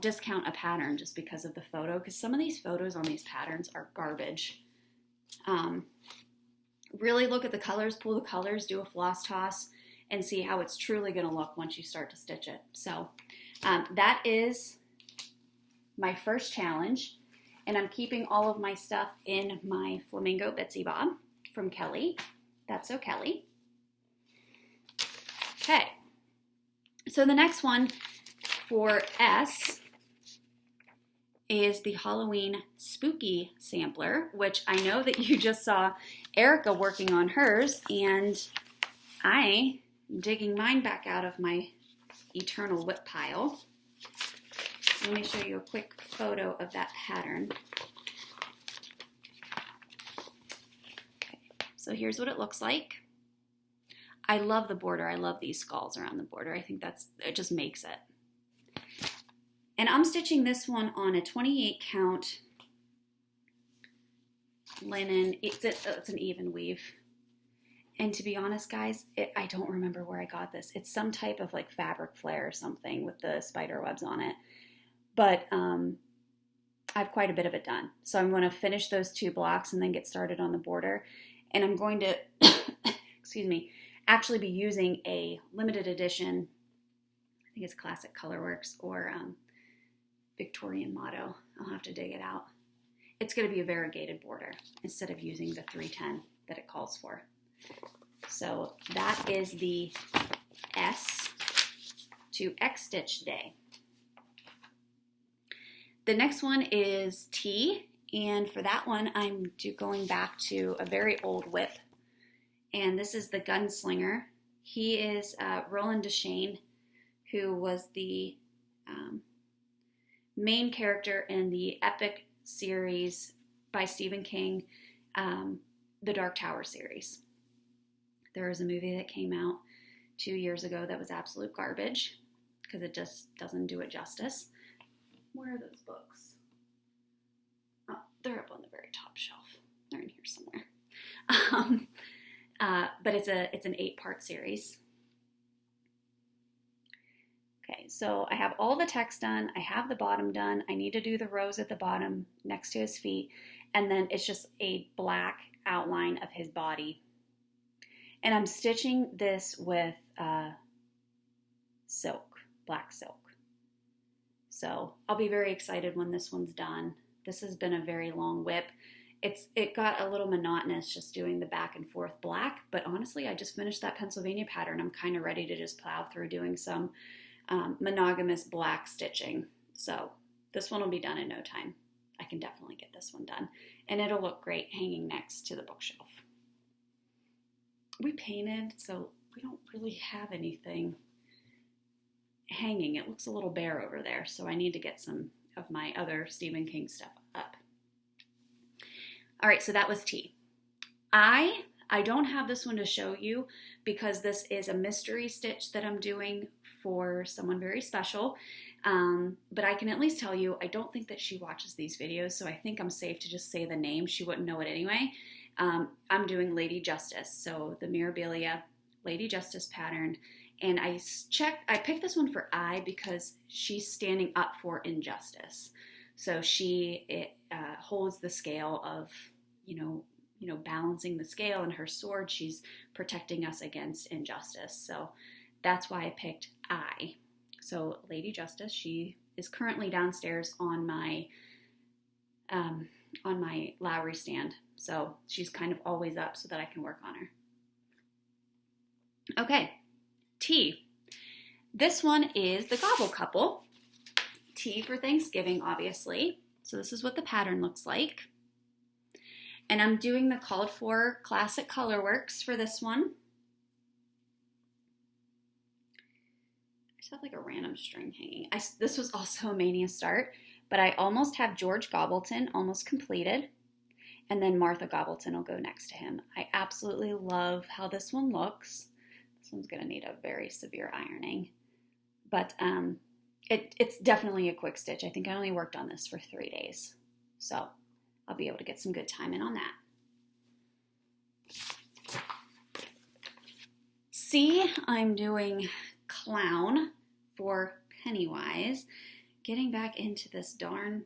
A: discount a pattern just because of the photo, because some of these photos on these patterns are garbage. Really look at the colors, pull the colors, do a floss toss, and see how it's truly going to look once you start to stitch it. So that is my first challenge, and I'm keeping all of my stuff in my Flamingo Bitsy Bob from Kelly. That's so Kelly. Okay, so the next one for S is the Halloween Spooky Sampler, which I know that you just saw Erika working on hers, and I am digging mine back out of my eternal whip pile. Let me show you a quick photo of that pattern. Okay, so here's what it looks like. I love the border. I love these skulls around the border. I think it just makes it. And I'm stitching this one on a 28 count linen. It's an even weave. And to be honest, guys, I don't remember where I got this. It's some type of like fabric flare or something with the spider webs on it. But I have quite a bit of it done. So I'm going to finish those 2 blocks and then get started on the border. And I'm going to, excuse me, actually be using a limited edition, I think it's Classic Colorworks or Victorian Motto. I'll have to dig it out. It's going to be a variegated border instead of using the 310 that it calls for. So that is the S to X stitch day. The next one is T, and for that one I'm going back to a very old whip, and this is the Gunslinger. He is Roland Deschain, who was the main character in the epic series by Stephen King, the Dark Tower series. There was a movie that came out 2 years ago that was absolute garbage because it just doesn't do it justice. Where are those books? Oh, they're up on the very top shelf. They're in here somewhere. But it's an 8-part series. Okay, so I have all the text done. I have the bottom done. I need to do the rows at the bottom next to his feet. And then it's just a black outline of his body. And I'm stitching this with silk, black silk. So I'll be very excited when this one's done. This has been a very long whip. It got a little monotonous just doing the back and forth black, but honestly, I just finished that Pennsylvania pattern. I'm kind of ready to just plow through doing some monogamous black stitching. So this one will be done in no time. I can definitely get this one done, and it'll look great hanging next to the bookshelf. We painted, so we don't really have anything hanging. It looks a little bare over there, so I need to get some of my other Stephen King stuff up. All right, so that was T. I don't have this one to show you because this is a mystery stitch that I'm doing for someone very special. But I can at least tell you, I don't think that she watches these videos, so I think I'm safe to just say the name. She wouldn't know it anyway. I'm doing Lady Justice, so the Mirabilia Lady Justice pattern. And I picked this one for I because she's standing up for injustice. So she holds the scale of, balancing the scale, and her sword, she's protecting us against injustice. So that's why I picked I. So Lady Justice, she is currently downstairs on my Lowry stand. So she's kind of always up so that I can work on her. Okay, T. This one is the Gobble Couple. T for Thanksgiving, obviously. So this is what the pattern looks like. And I'm doing the called for classic colorworks for this one. I just have like a random string hanging. This was also a Mania start, but I almost have George Gobbleton almost completed. And then Martha Gobbleton will go next to him. I absolutely love how this one looks. This one's going to need a very severe ironing. But it's definitely a quick stitch. I think I only worked on this for 3 days. So I'll be able to get some good time in on that. C, I'm doing Clown for Pennywise. Getting back into this darn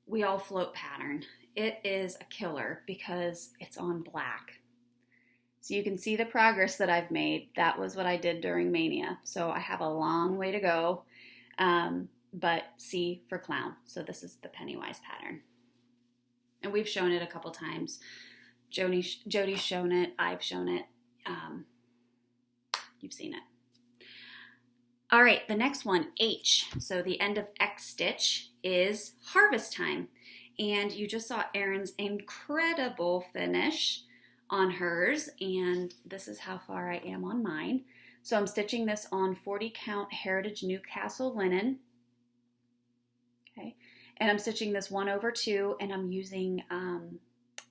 A: We All Float pattern. It is a killer because it's on black. So you can see the progress that I've made. That was what I did during Mania. So I have a long way to go. But C for Clown. So this is the Pennywise pattern. And we've shown it a couple times. Jodi's shown it. I've shown it. You've seen it. All right, the next one, H. So the end of X stitch is Harvest Time. And you just saw Erin's incredible finish on hers. And this is how far I am on mine. So I'm stitching this on 40 count Heritage Newcastle linen. Okay. And I'm stitching this 1/2, and I'm using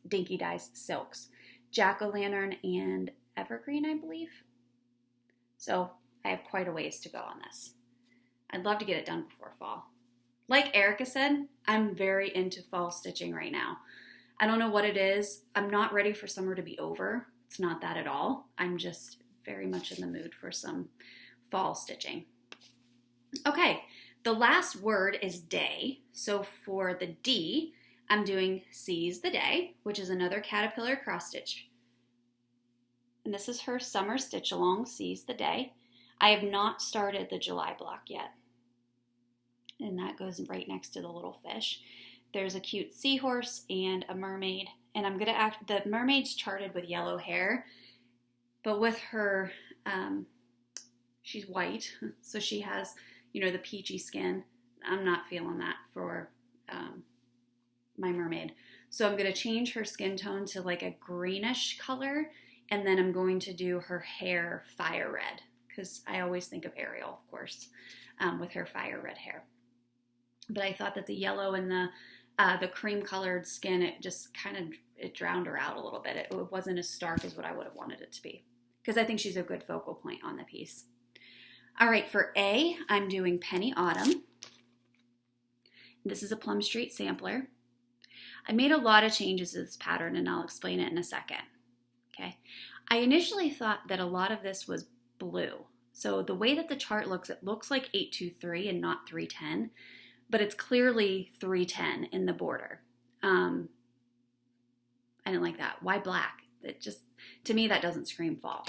A: Dinky Dyes silks. Jack-o'-lantern and evergreen, I believe. So I have quite a ways to go on this. I'd love to get it done before fall. Like Erika said, I'm very into fall stitching right now. I don't know what it is. I'm not ready for summer to be over. It's not that at all. I'm just very much in the mood for some fall stitching. Okay, the last word is day. So for the D, I'm doing Seize the Day, which is another caterpillar cross stitch. And this is her summer stitch along, Seize the Day. I have not started the July block yet. And that goes right next to the little fish. There's a cute seahorse and a mermaid. And I'm gonna the mermaid's charted with yellow hair, but with her, she's white. So she has, the peachy skin. I'm not feeling that for my mermaid. So I'm gonna change her skin tone to like a greenish color. And then I'm going to do her hair fire red, because I always think of Ariel, of course, with her fire red hair. But I thought that the yellow and the cream colored skin, it drowned her out a little bit. It wasn't as stark as what I would have wanted it to be, because I think she's a good focal point on the piece. All right, for A, I'm doing Penny Autumn. This is a Plum Street sampler. I made a lot of changes to this pattern, and I'll explain it in a second. Okay, I initially thought that a lot of this was blue. So the way that the chart looks, it looks like 823 and not 310, but it's clearly 310 in the border. I didn't like that. Why black? To me, that doesn't scream fall.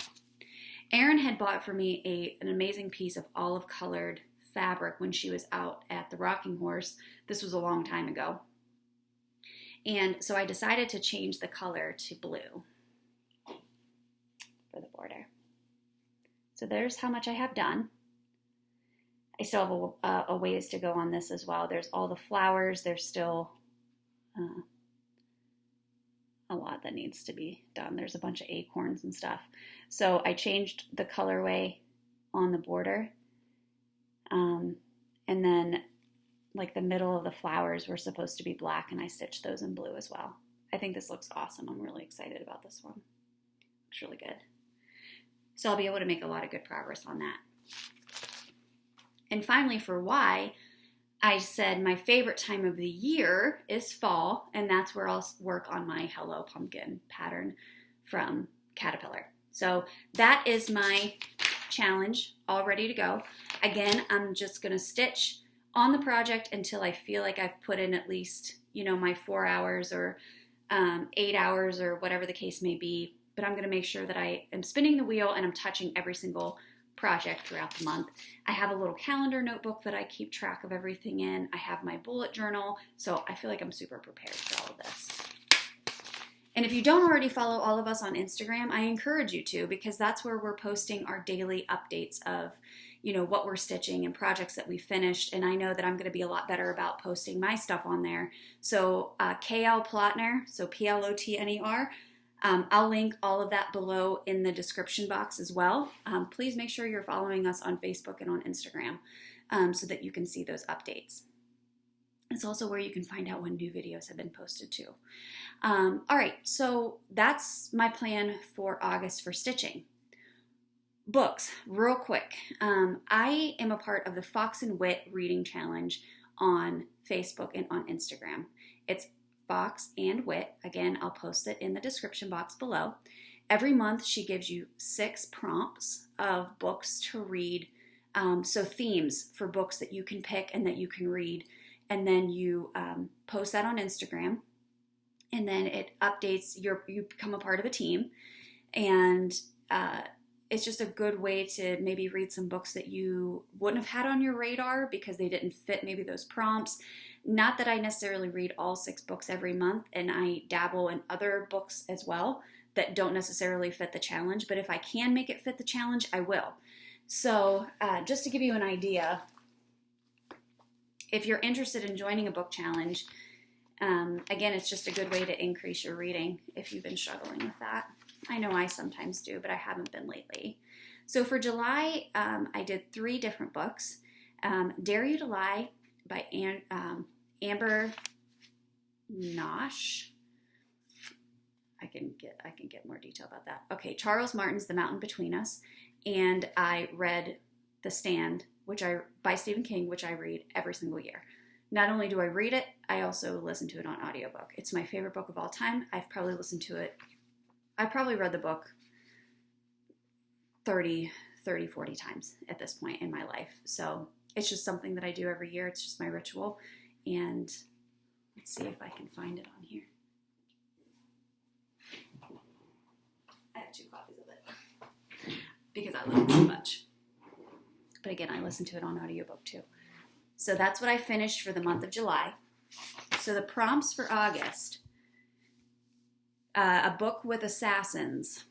A: Erin had bought for me an amazing piece of olive colored fabric when she was out at the Rocking Horse. This was a long time ago. And so I decided to change the color to blue for the border. So there's how much I have done. I still have a ways to go on this as well. There's all the flowers. There's still a lot that needs to be done. There's a bunch of acorns and stuff. So I changed the colorway on the border. And then like the middle of the flowers were supposed to be black, and I stitched those in blue as well. I think this looks awesome. I'm really excited about this one. Looks really good. So I'll be able to make a lot of good progress on that. And finally, for why, I said my favorite time of the year is fall, and that's where I'll work on my Hello Pumpkin pattern from Caterpillar. So that is my challenge all ready to go. Again, I'm just going to stitch on the project until I feel like I've put in at least, my 4 hours or 8 hours or whatever the case may be. But I'm going to make sure that I am spinning the wheel and I'm touching every single project throughout the month. I have a little calendar notebook that I keep track of everything in. I have my bullet journal, so I feel like I'm super prepared for all of this. And if you don't already follow all of us on Instagram, I encourage you to, because that's where we're posting our daily updates of, what we're stitching and projects that we finished. And I know that I'm going to be a lot better about posting my stuff on there. So KL Plotner, so Plotner, I'll link all of that below in the description box as well. Please make sure you're following us on Facebook and on Instagram so that you can see those updates. It's also where you can find out when new videos have been posted too. All right, so that's my plan for August for stitching. Books, real quick. I am a part of the Fox and Wit Reading Challenge on Facebook and on Instagram. It's Fox and Wit. Again, I'll post it in the description box below. Every month she gives you 6 prompts of books to read. So themes for books that you can pick and that you can read. And then you post that on Instagram. And then it updates, you become a part of a team. And it's just a good way to maybe read some books that you wouldn't have had on your radar because they didn't fit maybe those prompts. Not that I necessarily read all 6 books every month, and I dabble in other books as well that don't necessarily fit the challenge, but if I can make it fit the challenge, I will. So just to give you an idea, if you're interested in joining a book challenge, again, it's just a good way to increase your reading if you've been struggling with that. I know I sometimes do, but I haven't been lately. So for July, I did 3 different books. Dare You to Lie by Amber Nosh. I can get more detail about that. Okay, Charles Martin's The Mountain Between Us, and I read The Stand, by Stephen King, which I read every single year. Not only do I read it, I also listen to it on audiobook. It's my favorite book of all time. I've probably read the book 30, 40 times at this point in my life. So it's just something that I do every year. It's just my ritual. And let's see if I can find it on here. I have 2 copies of it because I love it so much. But again, I listen to it on audiobook too. So that's what I finished for the month of July. So the prompts for August: a book with assassins,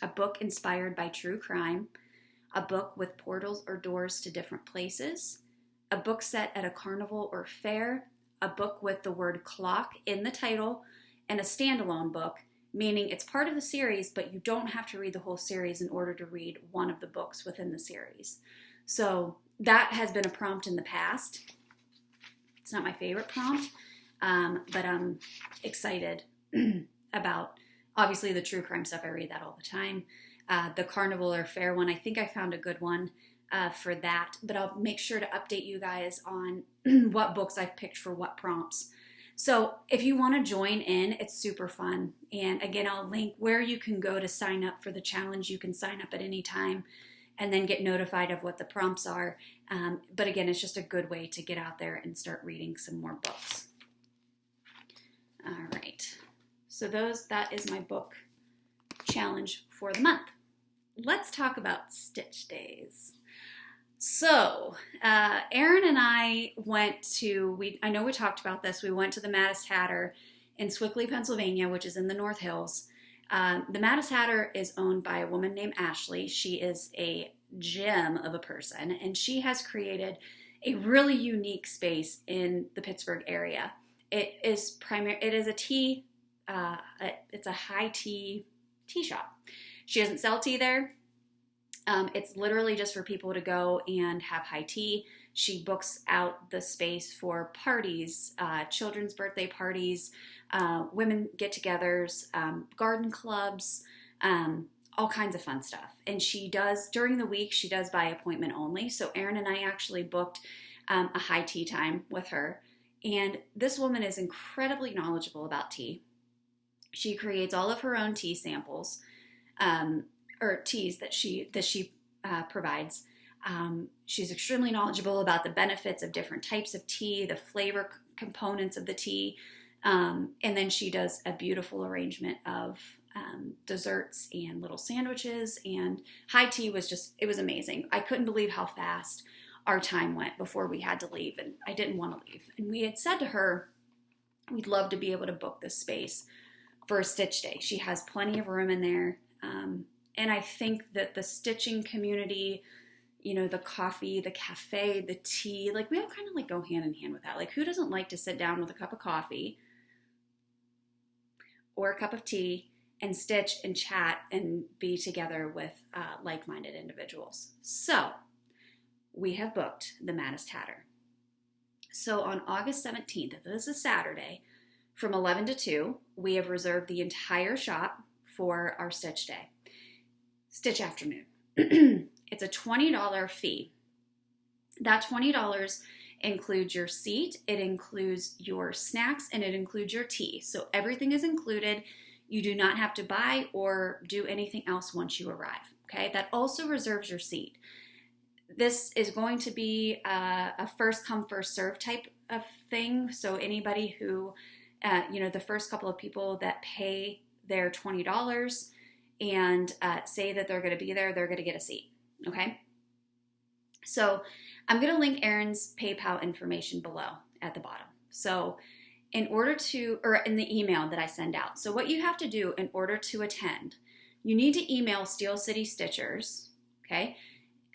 A: a book inspired by true crime, a book with portals or doors to different places, a book set at a carnival or fair, a book with the word clock in the title, and a standalone book, meaning it's part of the series, but you don't have to read the whole series in order to read one of the books within the series. So that has been a prompt in the past. It's not my favorite prompt, but I'm excited about, obviously, the true crime stuff. I read that all the time. The carnival or fair one, I think I found a good one for that, but I'll make sure to update you guys on what books I've picked for what prompts. So if you want to join in, it's super fun. And again, I'll link where you can go to sign up for the challenge. You can sign up at any time and then get notified of what the prompts are. But again, it's just a good way to get out there and start reading some more books. All right. So that is my book challenge for the month. Let's talk about stitch days. So, Erin and I went to, I know we talked about this, we went to the Mattis Hatter in Swickley, Pennsylvania, which is in the North Hills. The Mattis Hatter is owned by a woman named Ashley. She is a gem of a person, and she has created a really unique space in the Pittsburgh area. It is a tea, it's a high tea shop. She doesn't sell tea there. It's literally just for people to go and have high tea. She books out the space for parties, children's birthday parties, women get-togethers, garden clubs, all kinds of fun stuff. And she does, during the week, she does by appointment only. So Erin and I actually booked a high tea time with her. And this woman is incredibly knowledgeable about tea. She creates all of her own tea samples, or teas that she provides. She's extremely knowledgeable about the benefits of different types of tea, the flavor components of the tea, and then she does a beautiful arrangement of desserts and little sandwiches. And high tea was it was amazing. I couldn't believe how fast our time went before we had to leave, and I didn't want to leave. And we had said to her, we'd love to be able to book this space for a stitch day. She has plenty of room in there. And I think that the stitching community, you know, the coffee, the cafe, the tea, like we all kind of like go hand in hand with that. Like who doesn't like to sit down with a cup of coffee or a cup of tea and stitch and chat and be together with like-minded individuals? So we have booked the Maddest Hatter. So on August 17th, this is a Saturday, from 11 to 2, we have reserved the entire shop for our stitch day. Stitch afternoon. It's a $20 fee. That $20 includes your seat, it includes your snacks, and it includes your tea. So everything is included. You do not have to buy or do anything else once you arrive. Okay, that also reserves your seat. This is going to be a first come, first serve type of thing. So anybody who, the first couple of people that pay their $20 and say that they're going to be there, they're going to get a seat. Okay. So I'm going to link Erin's PayPal information below at the bottom. So in the email that I send out. So what you have to do in order to attend, you need to email Steel City Stitchers, okay,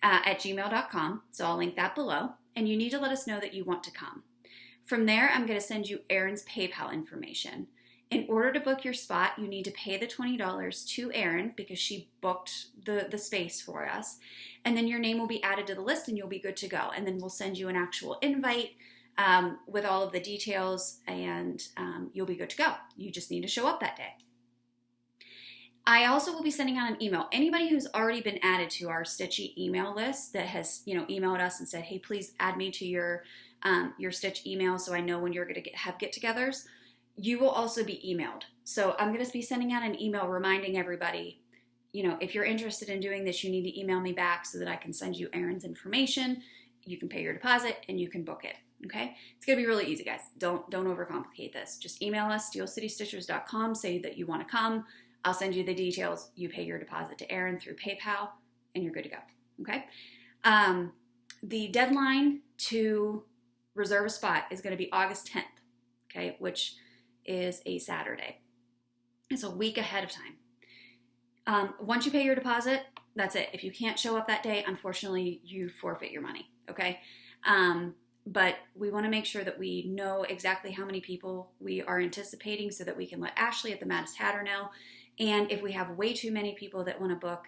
A: at gmail.com. So I'll link that below. And you need to let us know that you want to come. From there, I'm going to send you Erin's PayPal information. In order to book your spot, you need to pay the $20 to Erin because she booked the space for us. And then your name will be added to the list and you'll be good to go. And then we'll send you an actual invite with all of the details and you'll be good to go. You just need to show up that day. I also will be sending out an email. Anybody who's already been added to our Stitchy email list that has, emailed us and said, hey, please add me to your Stitch email so I know when you're going to have get-togethers, you will also be emailed. So I'm going to be sending out an email reminding everybody, if you're interested in doing this, you need to email me back so that I can send you Erin's information. You can pay your deposit and you can book it. Okay? It's going to be really easy, guys. Don't overcomplicate this. Just email us, steelcitystitchers.com, say that you want to come. I'll send you the details. You pay your deposit to Erin through PayPal and you're good to go. Okay? The deadline to reserve a spot is going to be August 10th. Okay? Which is a Saturday. It's a week ahead of time. Once you pay your deposit, that's it. If you can't show up that day, unfortunately, you forfeit your money, okay? But we want to make sure that we know exactly how many people we are anticipating so that we can let Ashley at the Maddest Hatter know. And if we have way too many people that want to book,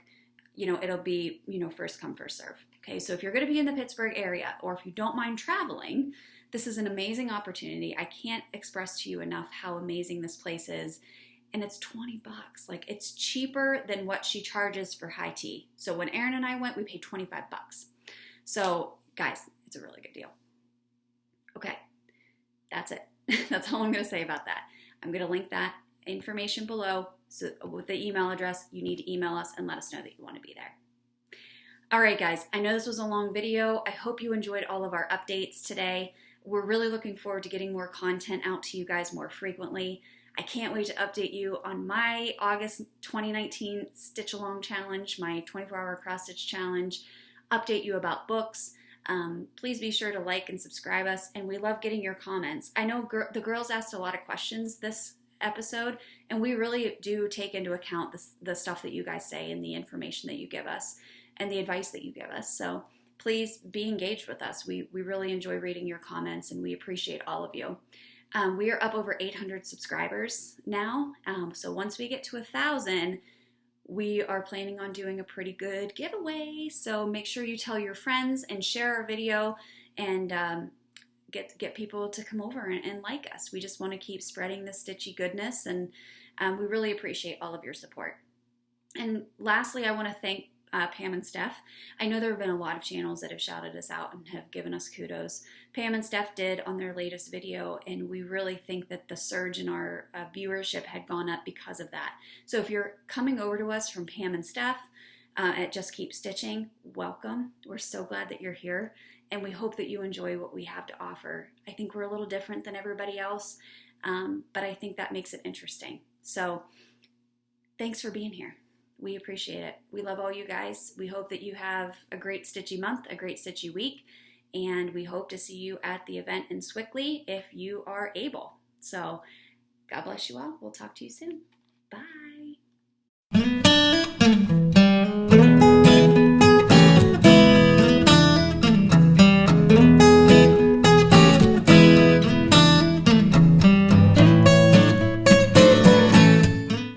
A: it'll be, first come, first serve, okay? So if you're going to be in the Pittsburgh area or if you don't mind traveling, this is an amazing opportunity. I can't express to you enough how amazing this place is. And it's $20. Like it's cheaper than what she charges for high tea. So when Erin and I went, we paid $25. So guys, it's a really good deal. Okay, that's it. That's all I'm going to say about that. I'm going to link that information below. So with the email address, you need to email us and let us know that you want to be there. All right, guys, I know this was a long video. I hope you enjoyed all of our updates today. We're really looking forward to getting more content out to you guys more frequently. I can't wait to update you on my August 2019 Stitch Along Challenge, my 24-hour cross-stitch challenge, update you about books. Please be sure to like and subscribe us, and we love getting your comments. I know the girls asked a lot of questions this episode, and we really do take into account the stuff that you guys say and the information that you give us and the advice that you give us. So please be engaged with us. We really enjoy reading your comments, and we appreciate all of you. We are up over 800 subscribers now. So once we get to 1,000, we are planning on doing a pretty good giveaway. So make sure you tell your friends and share our video and get people to come over and like us. We just want to keep spreading the stitchy goodness, and we really appreciate all of your support. And lastly, I want to thank Pam and Steph. I know there have been a lot of channels that have shouted us out and have given us kudos. Pam and Steph did on their latest video, and we really think that the surge in our viewership had gone up because of that. So if you're coming over to us from Pam and Steph at Just Keep Stitching, welcome. We're so glad that you're here, and we hope that you enjoy what we have to offer. I think we're a little different than everybody else, but I think that makes it interesting. So thanks for being here. We appreciate it. We love all you guys. We hope that you have a great stitchy month, a great stitchy week, and we hope to see you at the event in Swickley if you are able. So God bless you all. We'll talk to you soon. Bye.